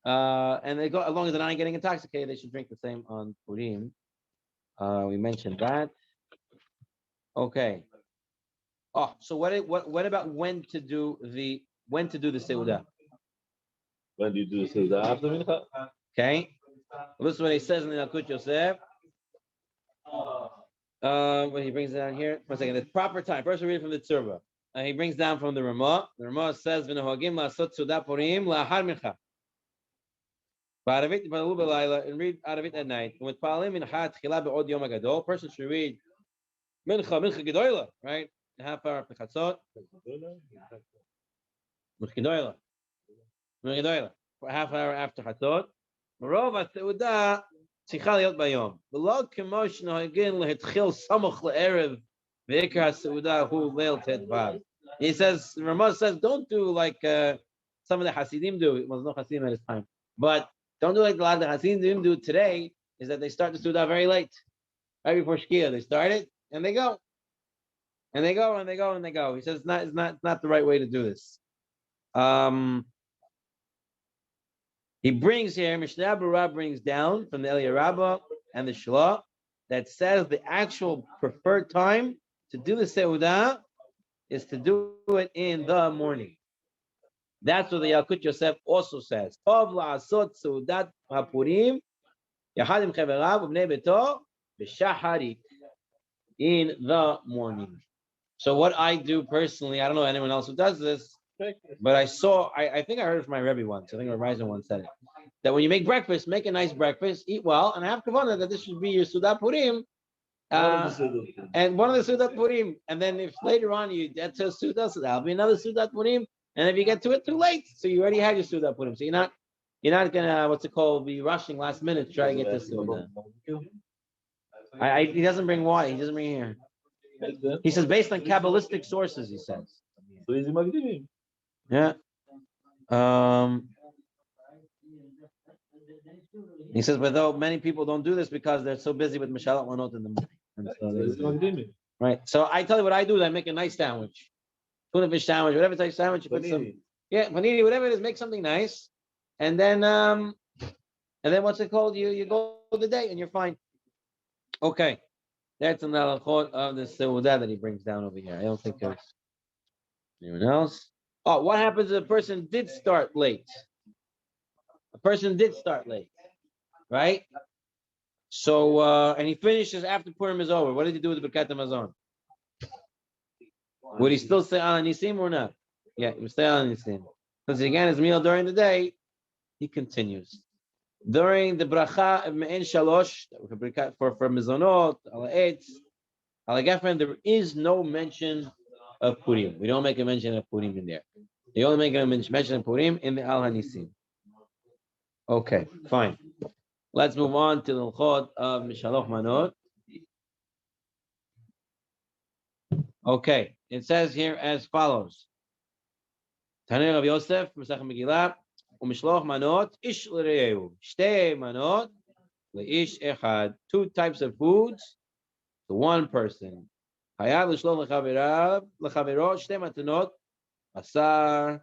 and they go as long as they're not getting intoxicated, they should drink the same on Purim. We mentioned that. Okay. Oh, so what about when to do the seudah? When do you do this? After mincha? Okay. Well, this is what he says in the Yalkut Yosef. When he brings it down here, 1 second. The proper time. First, we read from the Tzurba. He brings down from the Ramah. The Ramah says, "V'nehagim la'asot seudah Purim la'achar mincha." Ba'aravit v'alu b'layla, and read out of it at night. And with palim mincha tchila be'od yom hagadol, person should read mincha gedola, right? A half hour after chatzot. Mincha gedola. For a half hour after chatzot. Marov ha'seudah tzricha liot bayom. V'lo kemo shenahagin lehetchil samoch le'erev v'ikar ha'seudah hu leil tet vav. He says, Ramah says, don't do like some of the Hasidim do. Well, there's no Hasidim at his time, but don't do like a lot of the Hasidim do today. Is that they start the Seudah very late, right before Shkia. They start it and they go, and they go, and they go, and they go. He says it's not the right way to do this. He brings here, Mishnah Berurah brings down from the Eliyah Rabbah and the Shlah that says the actual preferred time to do the Seudah is to do it in the morning. That's what the Yalkut Yosef also says. Tov la'asot seudat hapurim yachad im cheverav u'bnei beto b'shaharit, in the morning. So what I do personally, I don't know anyone else who does this, but I think I heard it from my Rebbe once. I think Horizon once said it. That when you make breakfast, make a nice breakfast, eat well, and have kavanah that this should be your Seudat Purim. And one of the Seudat Purim. And then if later on you get to a Seudat, so that'll be another Seudat Purim. And if you get to it too late, so you already had your Seudat Purim. So you're not gonna be rushing last minute to try to get this Seudat. He doesn't bring water. He doesn't bring here. He says based on Kabbalistic sources. He says. Yeah. He says, but though many people don't do this because they're so busy with Mishalat Manot in the morning. Right. So I tell you what I do is I make a nice sandwich. Tuna fish sandwich, whatever type of sandwich, you put some, panini, whatever it is, make something nice. And then what's it called? You go the day and you're fine. Okay. That's another thought of the Seudah that he brings down over here. I don't think there's anyone else. Oh, what happens if a person did start late? A person did start late, right? So, and he finishes after Purim is over. What did he do with the Birkat HaMazon? Would he still say Al Nisim or not? Yeah, he would stay Al Nisim. Because again, his meal during the day, he continues. During the bracha of Me'en Shalosh, for Mizonot, Al Eitz, Al Gefen, there is no mention of Purim. We don't make a mention of Purim in there. They only make a mention of Purim in the Al Hanisim. Okay, fine. Let's move on to the L'chot of Mishaloch Manot. Okay, it says here as follows. Tanei Rav Yosef, Masechet Megillah, u'mishloch manot, ish l're'eu, shtei manot, le'ish echad. 2 types of foods to one person. Hayav l'shloch l'chavero, shtei matanot, asar,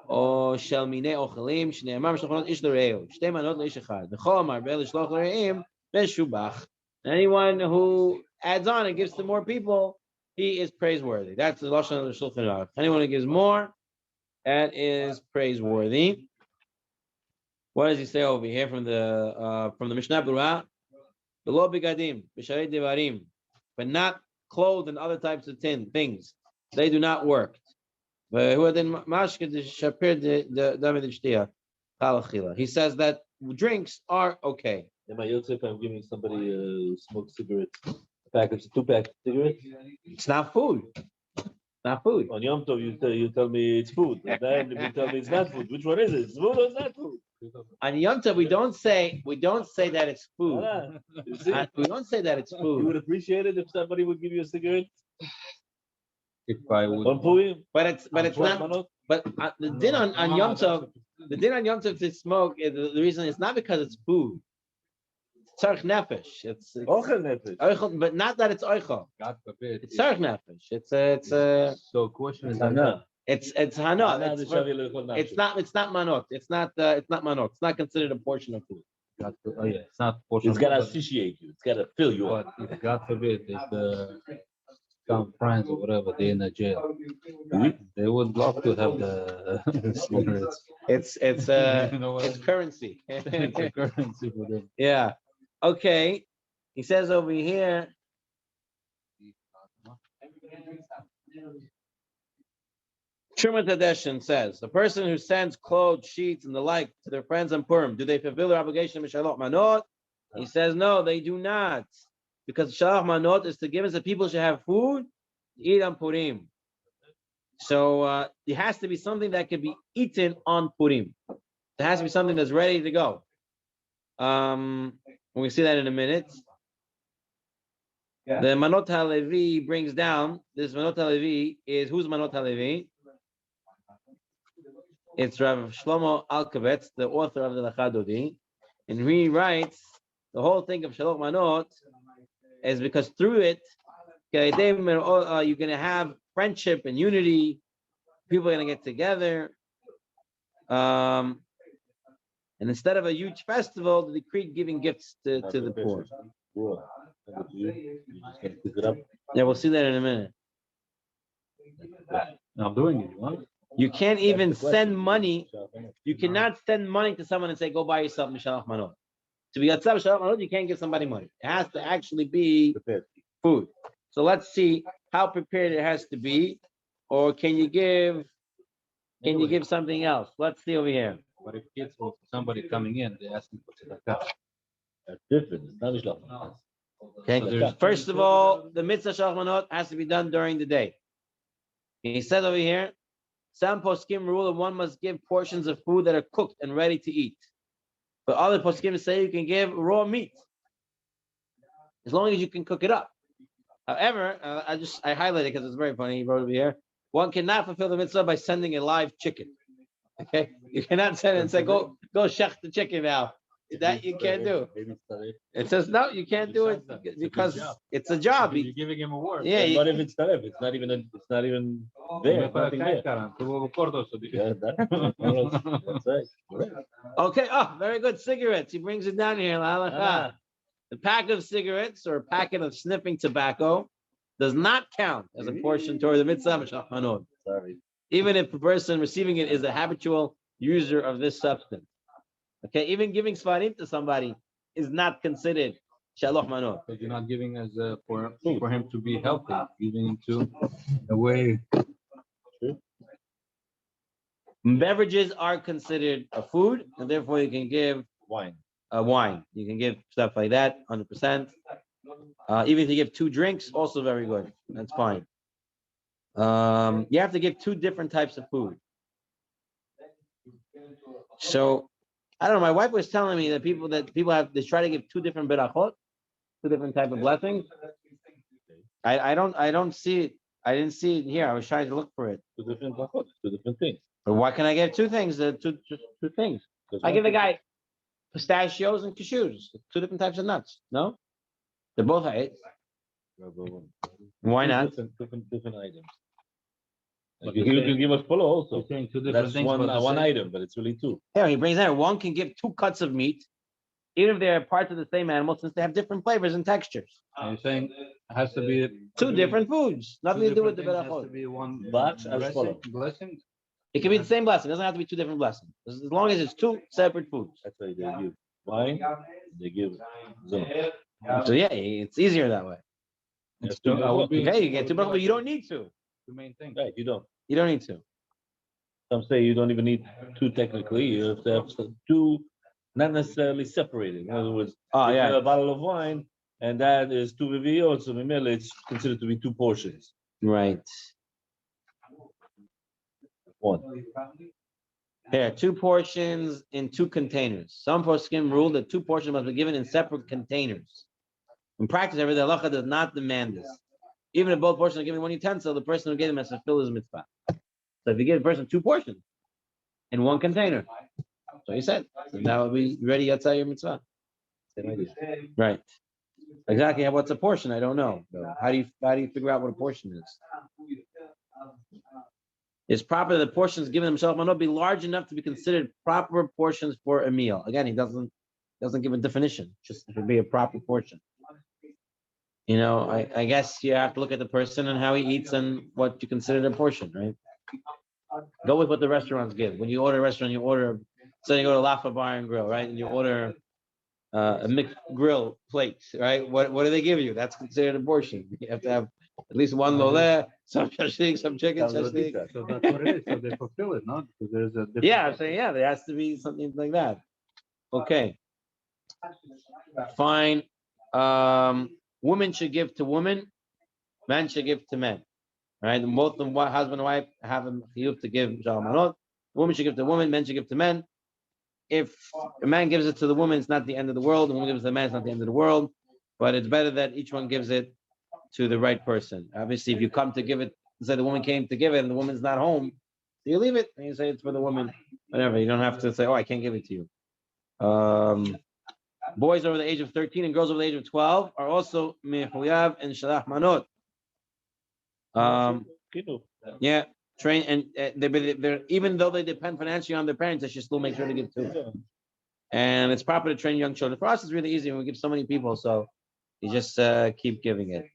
או של מיני אוכלים, שנאמר משלוח מנות איש לרעהו, שתי מנות לאיש אחד. וכל המרבה לשלוח לרעהם, משובח. Anyone who adds on and gives to more people, he is praiseworthy. That's the lashon of the Shulchan Aruch. Anyone who gives more, that is praiseworthy. What does he say over here from the Mishnah Berurah? Below bigadim, b'sharei devarim, but not clothed and other types of things. They do not work. He says that drinks are okay. In my Yosef, I'm giving somebody smoked cigarettes, a package, 2 packets of cigarettes. It's not food. Not food. On Yom Tov, you tell me it's food, and then you tell me it's not food. Which one is it? It's food or it's not food? On Yom Tov, we don't say that it's food. We don't say that it's food. You would appreciate it if somebody would give you a cigarette. If I would. On Purim, but it's not. But the din on Yom Tov, to smoke, the reason it's not because it's food. tzarich nefesh. It's Ochel nefesh. oichel, but not that it's oichel. God forbid. It's tzarich nefesh. So question is Hana. it's hana. Hana It's, d'shavi l'chol nefesh. it's not manot. It's not manot. It's not considered a portion of food. Oh yeah, it's not portion. It's gotta satiate you. It's gotta fill you up. But if God forbid, if some friends or whatever, they're in a jail, they would love to have the cigarettes. It's You know what I it's mean? currency. It's a currency for them. Yeah. Okay. He says over here. Truman Tadeshin says the person who sends clothes, sheets, and the like to their friends on Purim, do they fulfill their obligation of Shalach Manot? He says no, they do not, because Shalach Manot is to give us that people should have food to eat on Purim. So it has to be something that can be eaten on Purim. There has to be something that's ready to go. We see that in a minute. The Manot HaLevi brings down this Manot HaLevi is who's Manot HaLevi? It's Rav Shlomo Alkavetz, the author of the Lachadodi, and he writes the whole thing of Shalom Manot is because through it, you're going to have friendship and unity. People are going to get together, and instead of a huge festival, they decreed giving gifts to the poor. You just gotta pick it up. Yeah, we'll see that in a minute. I'm doing it, huh? You can't even That's the question. send money. You cannot send money to someone and say, "Go buy yourself Mishalach Manot." To be Yatzav Mishalach Manot, you can't give somebody money. It has to actually be food. So let's see how prepared it has to be, or can you give something else? Let's see over here. But if kids or somebody coming in, they ask me for tzedakah. That's different. It's not Mishlach. Okay. So there's- First of all, the mitzvah Shalach Manot has to be done during the day. He said over here, some poskim rule that one must give portions of food that are cooked and ready to eat. But other poskim say you can give raw meat as long as you can cook it up. However, I highlighted it because it's very funny. He wrote over here. One cannot fulfill the mitzvah by sending a live chicken. Okay, you cannot send it and say go shech the chicken now. That you can't do. It says no, you can't do it because it's a job. You're giving him a word. Yeah, What if it's taref? It's not even there. It's nothing there. Yeah, that's right. Okay. Oh, very good. Cigarettes. He brings it down here. La halacha. The pack of cigarettes or a packet of sniffing tobacco does not count as a portion toward the mitzvah Mishalach Manot. Sorry. Even if the person receiving it is a habitual user of this substance. Okay, even giving svarim to somebody is not considered Shalach Manot. But you're not giving as for him to be healthy, giving him to a way. Beverages are considered a food, and therefore you can give Wine. wine. You can give stuff like that, 100%. Even if you give 2 drinks, also very good. That's fine. You have to give 2 different types of food. So I don't know. My wife was telling me that people they try to give 2 different berachot, 2 different type of blessings. I don't see it. I didn't see it here. I was trying to look for it. 2 different brachot, 2 different things. But why can I get 2 things? Two things. I give the guy pistachios and cashews, 2 different types of nuts. No, they're both I ate. Why not? Different items. But You you're can give us polo also. You're saying 2 different That's things. one item, but it's really 2. Yeah, he brings that. One can give 2 cuts of meat, even if they're parts of the same animal, since they have different flavors and textures. And you're saying it has to be 2 different foods, nothing to do with the Has to berachot. be one But as follows. blessing. It can be the same blessing. It doesn't have to be 2 different blessings, as long as it's 2 separate foods. That's why they give wine, they give zon. So yeah, it's easier that way. Yes, So I would be- Okay, you get 2 berachot, but you don't need to. 2 main things. Right, you don't. You don't need to. Some say you don't even need 2 technically. You have to have 2, not necessarily separated. In other words, Oh if you have yeah, a bottle of wine, and that is 2 VVO, so Mimele, it's considered to be 2 portions. right. 1. Here, 2 portions in 2 containers. Some poskim rule that 2 portions must be given in separate containers. In practice, however, the halacha does not demand this. Even if both portions are given 1 utensil, the person who gave them has to fulfill his mitzvah. So if you give a person 2 portions in 1 container, so he said, so now will be ready outside your mitzvah. Same idea. Right. Exactly. What's a portion? I don't know. How do you figure out what a portion is? It's proper that the portions given himself might not be large enough to be considered proper portions for a meal. Again, he doesn't give a definition. Just to be a proper portion. You know, I guess you have to look at the person and how he eats and what you consider a portion, right? Go with what the restaurants give. When you order a restaurant, you order. So you go to Lafa Bar and Grill, right? And you order a mixed grill plate, right? What do they give you? That's considered a portion. You have to have at least one loleh, some shashlik, some chicken shashlik. So that's what it is. So they fulfill it, not because there's a different. Yeah, I'm saying there has to be something like that. Okay, fine. Women should give to women, men should give to men. Right? And both the husband and wife have a chiyuv to give shalom. Women should give to women, men should give to men. If a man gives it to the woman, it's not the end of the world. The woman gives it to the man, it's not the end of the world. But it's better that each one gives it to the right person. Obviously, if you come to give it, say the woman came to give it and the woman's not home, so you leave it and you say it's for the woman. Whatever. You don't have to say, oh, I can't give it to you. Boys over the age of 13 and girls over the age of 12 are also mechuyav and shalach manot. Yeah, train and they're even though they depend financially on their parents, they should still make sure to give too. And it's proper to train young children. For us, it's really easy when we give so many people, so you just keep giving it.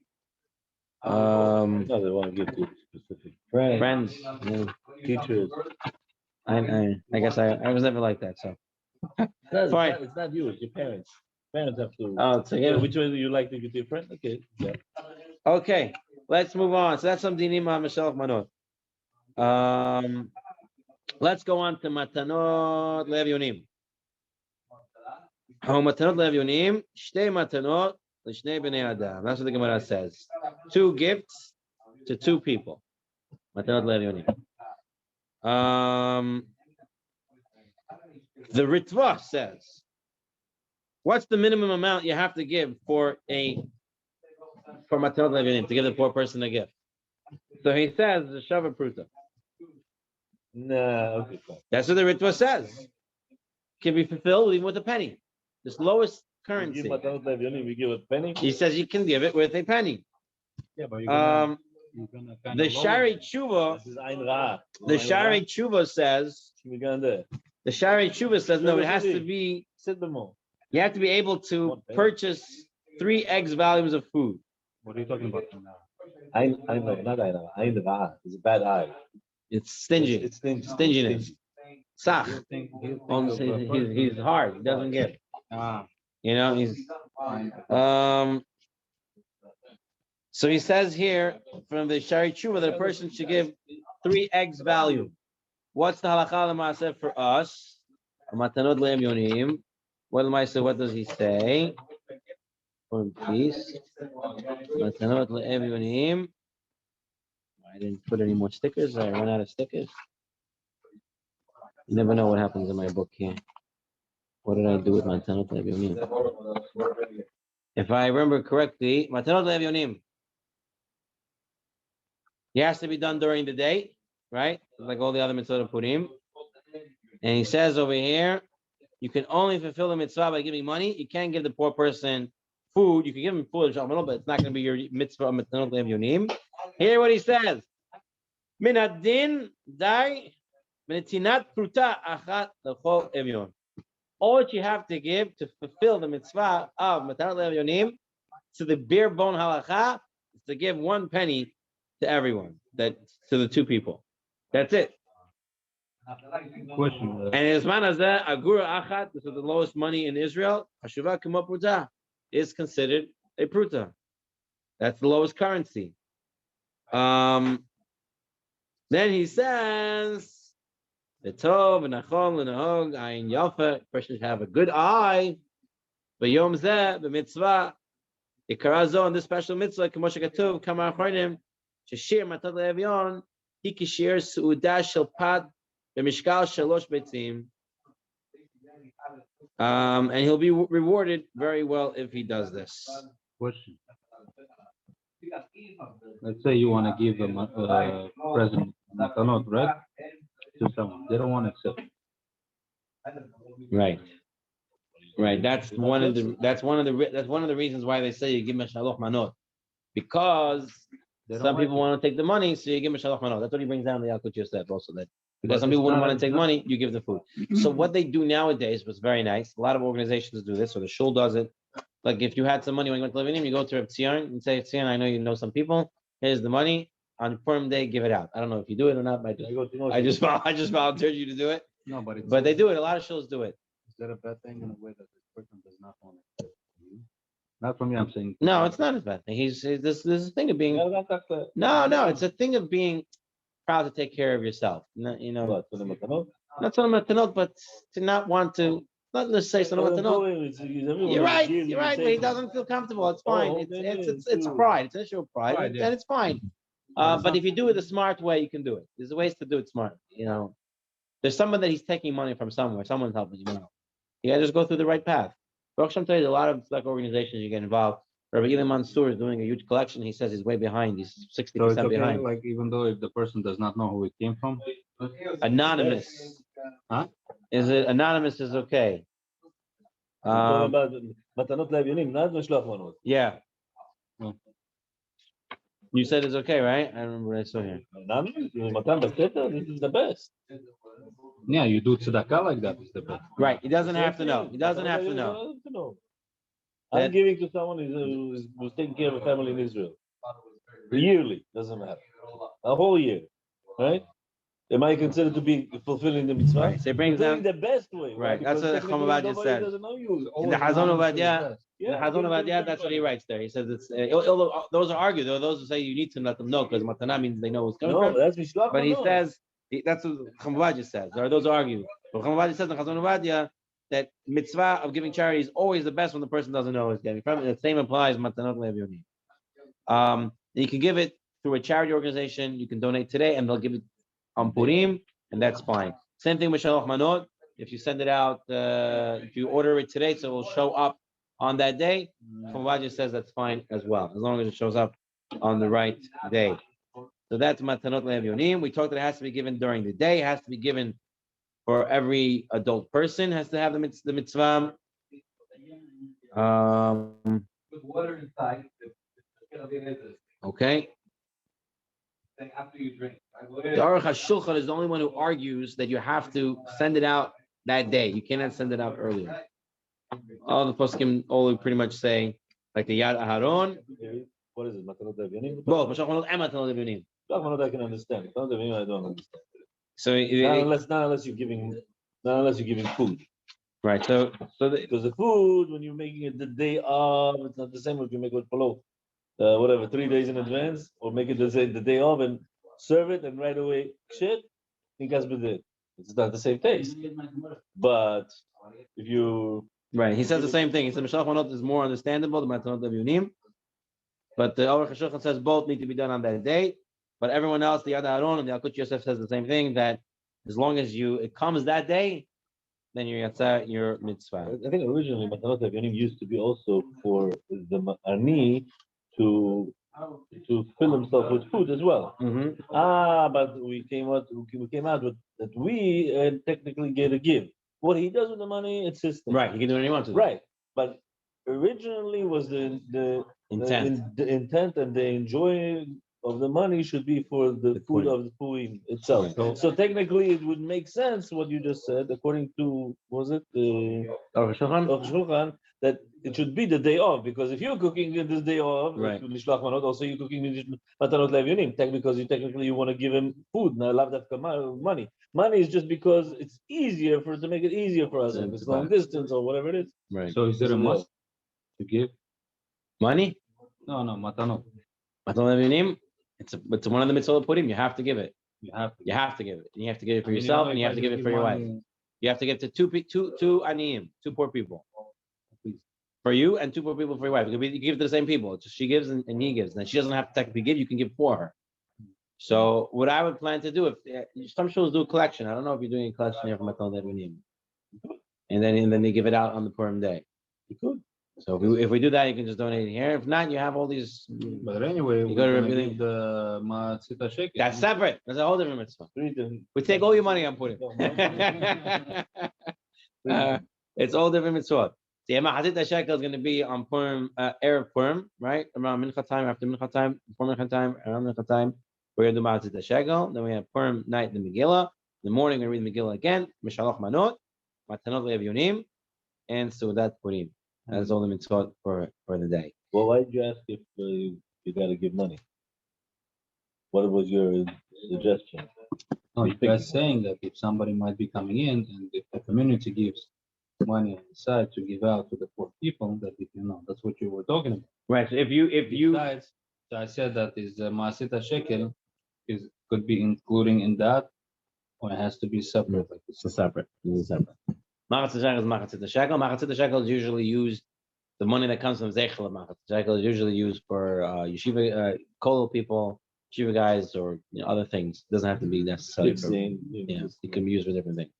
No, they want to give to specific Friends, teachers. I guess I was never like that. So fine. It's not you, it's your parents. Parents have to. Oh, so yeah. Which way do you like to give to your friend? Okay. Yeah. Okay, let's move on. So that's some dinim on Mashalach Manot. Let's go on to Matanot Levyonim. How Matanot Levyonim, Shtei Matanot L'Shnei Bnei Adam. That's what the Gemara says. 2 gifts to 2 people. Matanot Levyonim. The Ritva says, what's the minimum amount you have to give for Matanot Levyonim, to give the poor person a gift? So he says, the Shava Pruta. No, okay, fine. That's what the Ritva says. Can be fulfilled even with a penny. This lowest We currency. give we give a penny. He says you can give it with a penny. Yeah, but you're gonna The Shari Tshuva, This is Ein Ra. the Shari Tshuva says, The the Shari Tshuva says, no, it has to be, you have to be able to purchase 3 eggs volumes of food. What are you talking about now? I know, not Ein Ra. Ein Ra. It's a bad eye. It's stingy. It's stingy. Stinginess. Sach. He's hard. He doesn't give. You know, he's so he says here from the Shari Tshuva that a person should give 3 eggs value. What's the halakha l'maaseh for us? Matanot le'emyonim. What does he say? Please. Matanot le'emyonim. I didn't put any more stickers. I ran out of stickers. You never know what happens in my book here. What did I do with Matanot le'emyonim? If I remember correctly, Matanot le'emyonim. He has to be done during the day, right? Like all the other mitzvot of Purim. And he says over here, you can only fulfill the mitzvah by giving money. You can't give the poor person food. You can give him food, but it's not going to be your mitzvah of Matanot le'emyonim. Hear what he says. Min adin dai b'netinat pruta achat l'chol evyon. All that you have to give to fulfill the mitzvah of Matanot le'emyonim, to the bare bone halakha, is to give 1 penny to everyone, to the 2 people. That's it. Question. And his man hazeh agura achat, this is the lowest money in Israel. Hashuva k'mo pruta is considered a pruta. That's the lowest currency. Then he says, the tov and achol and ahog ayin yafa. Person should have a good eye. But yom zeh the mitzvah ikarazo on this special mitzvah k'moshe katuv kama achronim sheshir matanot le'evyon he kishir suudah shel pad b'mishkal shalosh beitzim. And he'll be rewarded very well if he does this. Question. Let's say you want to give them a present matanot, right? To someone. They don't want to accept. Right. Right. That's one of the reasons why they say you give meshaloch manot, because some people want to take the money, so you give meshaloch manot. That's what he brings down the Yalkut Yosef also, that because some people wouldn't want to take money, you give the food. So what they do nowadays was very nice. A lot of organizations do this, or the shul does it. Like if you had some money when you went to live in him, you go to Reb Tzion and say, Tzion, I know you know some people. Here's the money. On Purim day, give it out. I don't know if you do it or not, but I just volunteered you to do it. No, But they do it. A lot of shuls do it. Is that a bad thing in a way that this person does not want to accept you? Not from me, I'm saying. No, it's not a bad thing. There's a thing of being no, it's a thing of being proud to take care of yourself. You know, What, for the matanot? not to matanot, but to not want to, not necessarily to matanot. You're right. But he doesn't feel comfortable. It's fine. It's pride. It's an issue of pride, and it's fine. But if you do it the smart way, you can do it. There's ways to do it smart. You know, there's someone that he's taking money from somewhere. Someone's helping you out. You gotta just go through the right path. Baruch Shem there's a lot of like organizations you get involved. Rabbi Eli Mansour is doing a huge collection. He says he's way behind. He's 60% behind. Like even though if the person does not know who it came from. Anonymous. Huh? Is it anonymous is okay? matanot le'avyonim, not mishloach manot. Yeah. You said it's okay, right? I remember what I saw here. Matan b'keter, this is the best. Yeah, you do tzedakah like that. Is the best. Right. He doesn't have to know. He doesn't have to know. I'm giving to someone who's taking care of a family in Israel. Yearly, doesn't matter. A whole year, right? Am I considered to be fulfilling the mitzvah? Right. So it brings down the best way. Right. That's what Chacham Ovadia said. In the Hazon Ovadia, that's what he writes there. He says it's those are argued. There are those who say you need to let them know because matana means they know what's coming from. That's mishloach. But he says that's what Chacham Ovadia says. There are those who argue. But Chacham Ovadia says in Hazon Ovadia that mitzvah of giving charity is always the best when the person doesn't know what's getting from it. The same applies matanot le'avyonim. You can give it through a charity organization. You can donate today, and they'll give it on Purim, and that's fine. Same thing with Shalach Manot. If you send it out, if you order it today, so it will show up on that day. Chavaja says that's fine as well, as long as it shows up on the right day. So that's Matanot Le'avyonim. We talked that it has to be given during the day. It has to be given for every adult person. Has to have the mitzvah. Okay. After you drink. The Aruch HaShulchan is the only one who argues that you have to send it out that day. You cannot send it out earlier. All the poskim all pretty much say, like the Yad Aharon. What is it? Matanot le'avyonim? Both Mashach Manot and Matanot Le'avyonim. Mishloach manot I can understand. Matanot le'avyonim I don't understand. So Not unless you're giving food. Right. So because the food, when you're making it the day of, it's not the same if you make it below, 3 days in advance, or make it the day of and serve it and right away shit. It's not the same taste. But if you he says the same thing. He said Mishloach Manot is more understandable than Matanot Le'avyonim. But the Aruch HaShulchan says both need to be done on that day. But everyone else, the Yad Aharon and the Yalkut Yosef says the same thing, that as long as it comes that day, then you're yatzah your mitzvah. I think originally Matanot Le'avyonim used to be also for the ani to fill himself with food as well. But we came out with that we technically get a give. What he does with the money, it's his thing. Right, he can do what he wants to. Right, but originally was the intent. The intent and the enjoying of the money should be for the food of the Purim itself. So technically, it would make sense what you just said, according to the Aruch HaShulchan, that it should be the day of, because if you're cooking it this day of, right, Mishloach Manot, also you're cooking Matanot Le'avyonim, because technically you want to give him food, not money. Money is just because it's easier to make it easier for us, if it's long distance or whatever it is. Right. So is there a must to give money? No, matanot. Matanot Le'avyonim. It's one of the mitzvot of Purim. You have to give it. You have to give it. And you have to give it for yourself, and you have to give it for your wife. You have to give to two aniyim, two poor people. For you and two poor people for your wife. You give to the same people. It's just she gives and he gives. And she doesn't have to technically give. You can give for her. So what I would plan to do, if some shows do a collection. I don't know if you're doing a collection here for Matanot Le'avyonim. And then they give it out on the Purim day. You could. So if we do that, you can just donate it here. If not, you have all these. But anyway, you go to give the matzita shekel. That's separate. That's a whole different mitzvah. We take all your money and put it. It's all different mitzvah. So yeah, Mahazit shekel is going to be on Purim, Erev Purim, right? Around Mincha time, after Mincha time, before Mincha time, around Mincha time. We're going to do Mahazit shekel. Then we have Purim night, the Megillah. In the morning, we read the Megillah again. Mishalach Manot, Matanot Le'Evyonim, and Sudat Purim. That's all the mitzvot for the day. Well, why did you ask if you got to give money? What was your suggestion? No, you guys saying that if somebody might be coming in and if the community gives money on the side to give out to the poor people, that if you know, that's what you were talking about. Right. So if you Besides, so I said that is the Masita shekel could be including in that, or it has to be separate. Like it's a separate. It's a separate. Machatzit shekel is machatzit shekel. Machatzit shekel is usually used. The money that comes from Zeichel of Machatzit shekel is usually used for yeshiva, kollel people, yeshiva guys, or other things. It doesn't have to be necessary for. Yeah, it can be used for different things.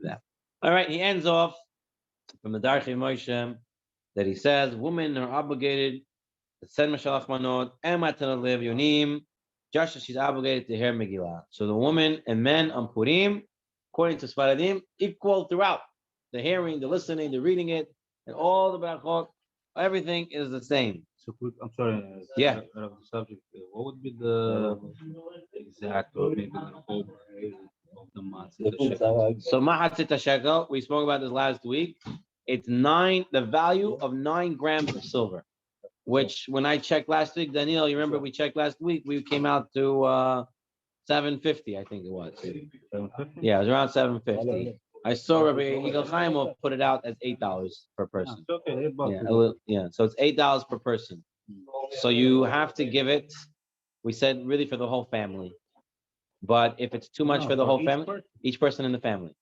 That. All right. He ends off from the Darchei Moshe that he says women are obligated to send Mashalach Manot and Matanot Le'Evyonim, just as she's obligated to hear Megillah. So the woman and men on Purim, according to Sfaradim, equal throughout. The hearing, the listening, the reading it, and all the brachot, everything is the same. So quick, I'm sorry. Yeah. Out of the subject, what would be the exact or maybe the whole of the Masita shekel? So Mahatzit shekel, we spoke about this last week. It's the value of 9 grams of silver, which when I checked last week, Daniel, you remember we checked last week, we came out to 750, I think it was. 750? Yeah, it was around 750. I saw Rabbi Yigal Chaimov put it out as $8 per person. It's okay, $8. Yeah, so it's $8 per person. So you have to give it. We said really for the whole family, but if it's too much for the whole family, each person in the family.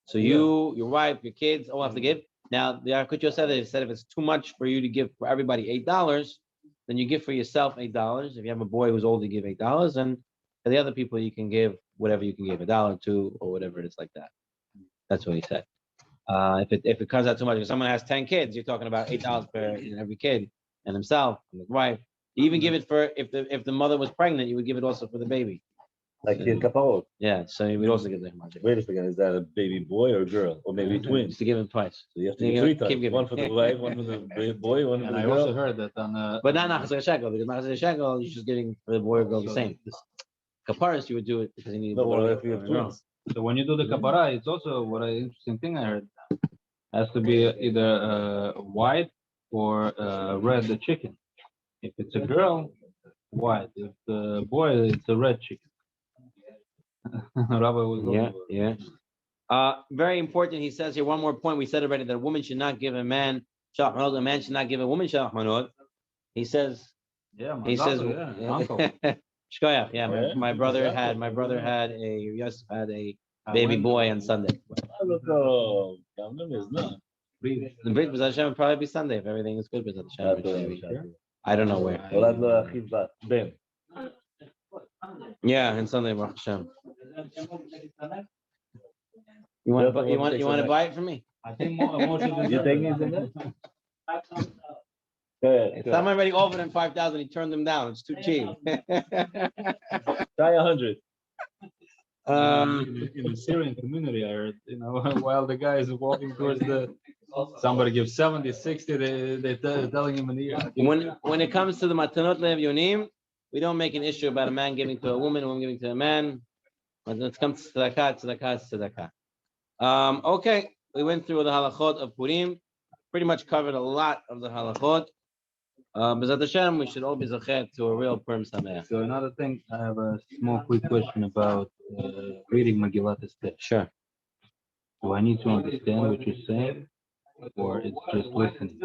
So you, your wife, your kids all have to give. Now the Akutio said if it's too much for you to give for everybody $8, then you give for yourself $8. If you have a boy who's old, you give $8, and for the other people you can give whatever you can give, $1, $2, or whatever it is like that. That's what he said. If it comes out too much, if someone has 10 kids, you're talking about $8 per every kid and himself and his wife. You even give it for if the mother was pregnant, you would give it also for the baby. Like in Kaparot. Yeah, so you would also give them much. Wait a second, is that a baby boy or girl? Or maybe twins? Just to give him twice. So you have to You give 3 keep times. giving. One for the wife, one for the boy, one for And the I girl. also heard that on But not Nachas shekel, because Nachas shekel, you're just giving for the boy or girl the same. Kaparis, you would do it because you need a No, boy but or if you have girl. twins. So when you do the kapara, it's also what an interesting thing I heard. Has to be either white or red the chicken. If it's a girl, white. If the boy, it's a red chicken. Rabbi was Yeah. Very important. He says here one more point. We said already that a woman should not give a man shalach manot. A man should not give a woman shalach manot. He says. Yeah, He says. uncle. Shkoyach, yeah. My brother had Yosef had a baby boy on Sunday. The brit B'ezras Hashem would probably be Sunday if everything is good. B'ezras Hashem. I don't know where. Yeah, and Sunday, Baruch Hashem. You want to buy it for me? I think more You taking it in there? If I'm already offered him 5,000, he turned them down. It's too cheap. Try 100. in the Syrian community, I heard, while the guy is walking towards somebody gives 70, 60, they're telling him in the ear. When it comes to the Matanot Le'Evyonim, we don't make an issue about a man giving to a woman, a woman giving to a man. When it comes to tzedakah. Okay, we went through the halachot of Purim, pretty much covered a lot of the halachot. B'ezras Hashem, we should all be zachet to a real Purim Sameach. So another thing, I have a small quick question about reading Megillat Esther. Sure. Do I need to understand what you're saying, or it's just listening?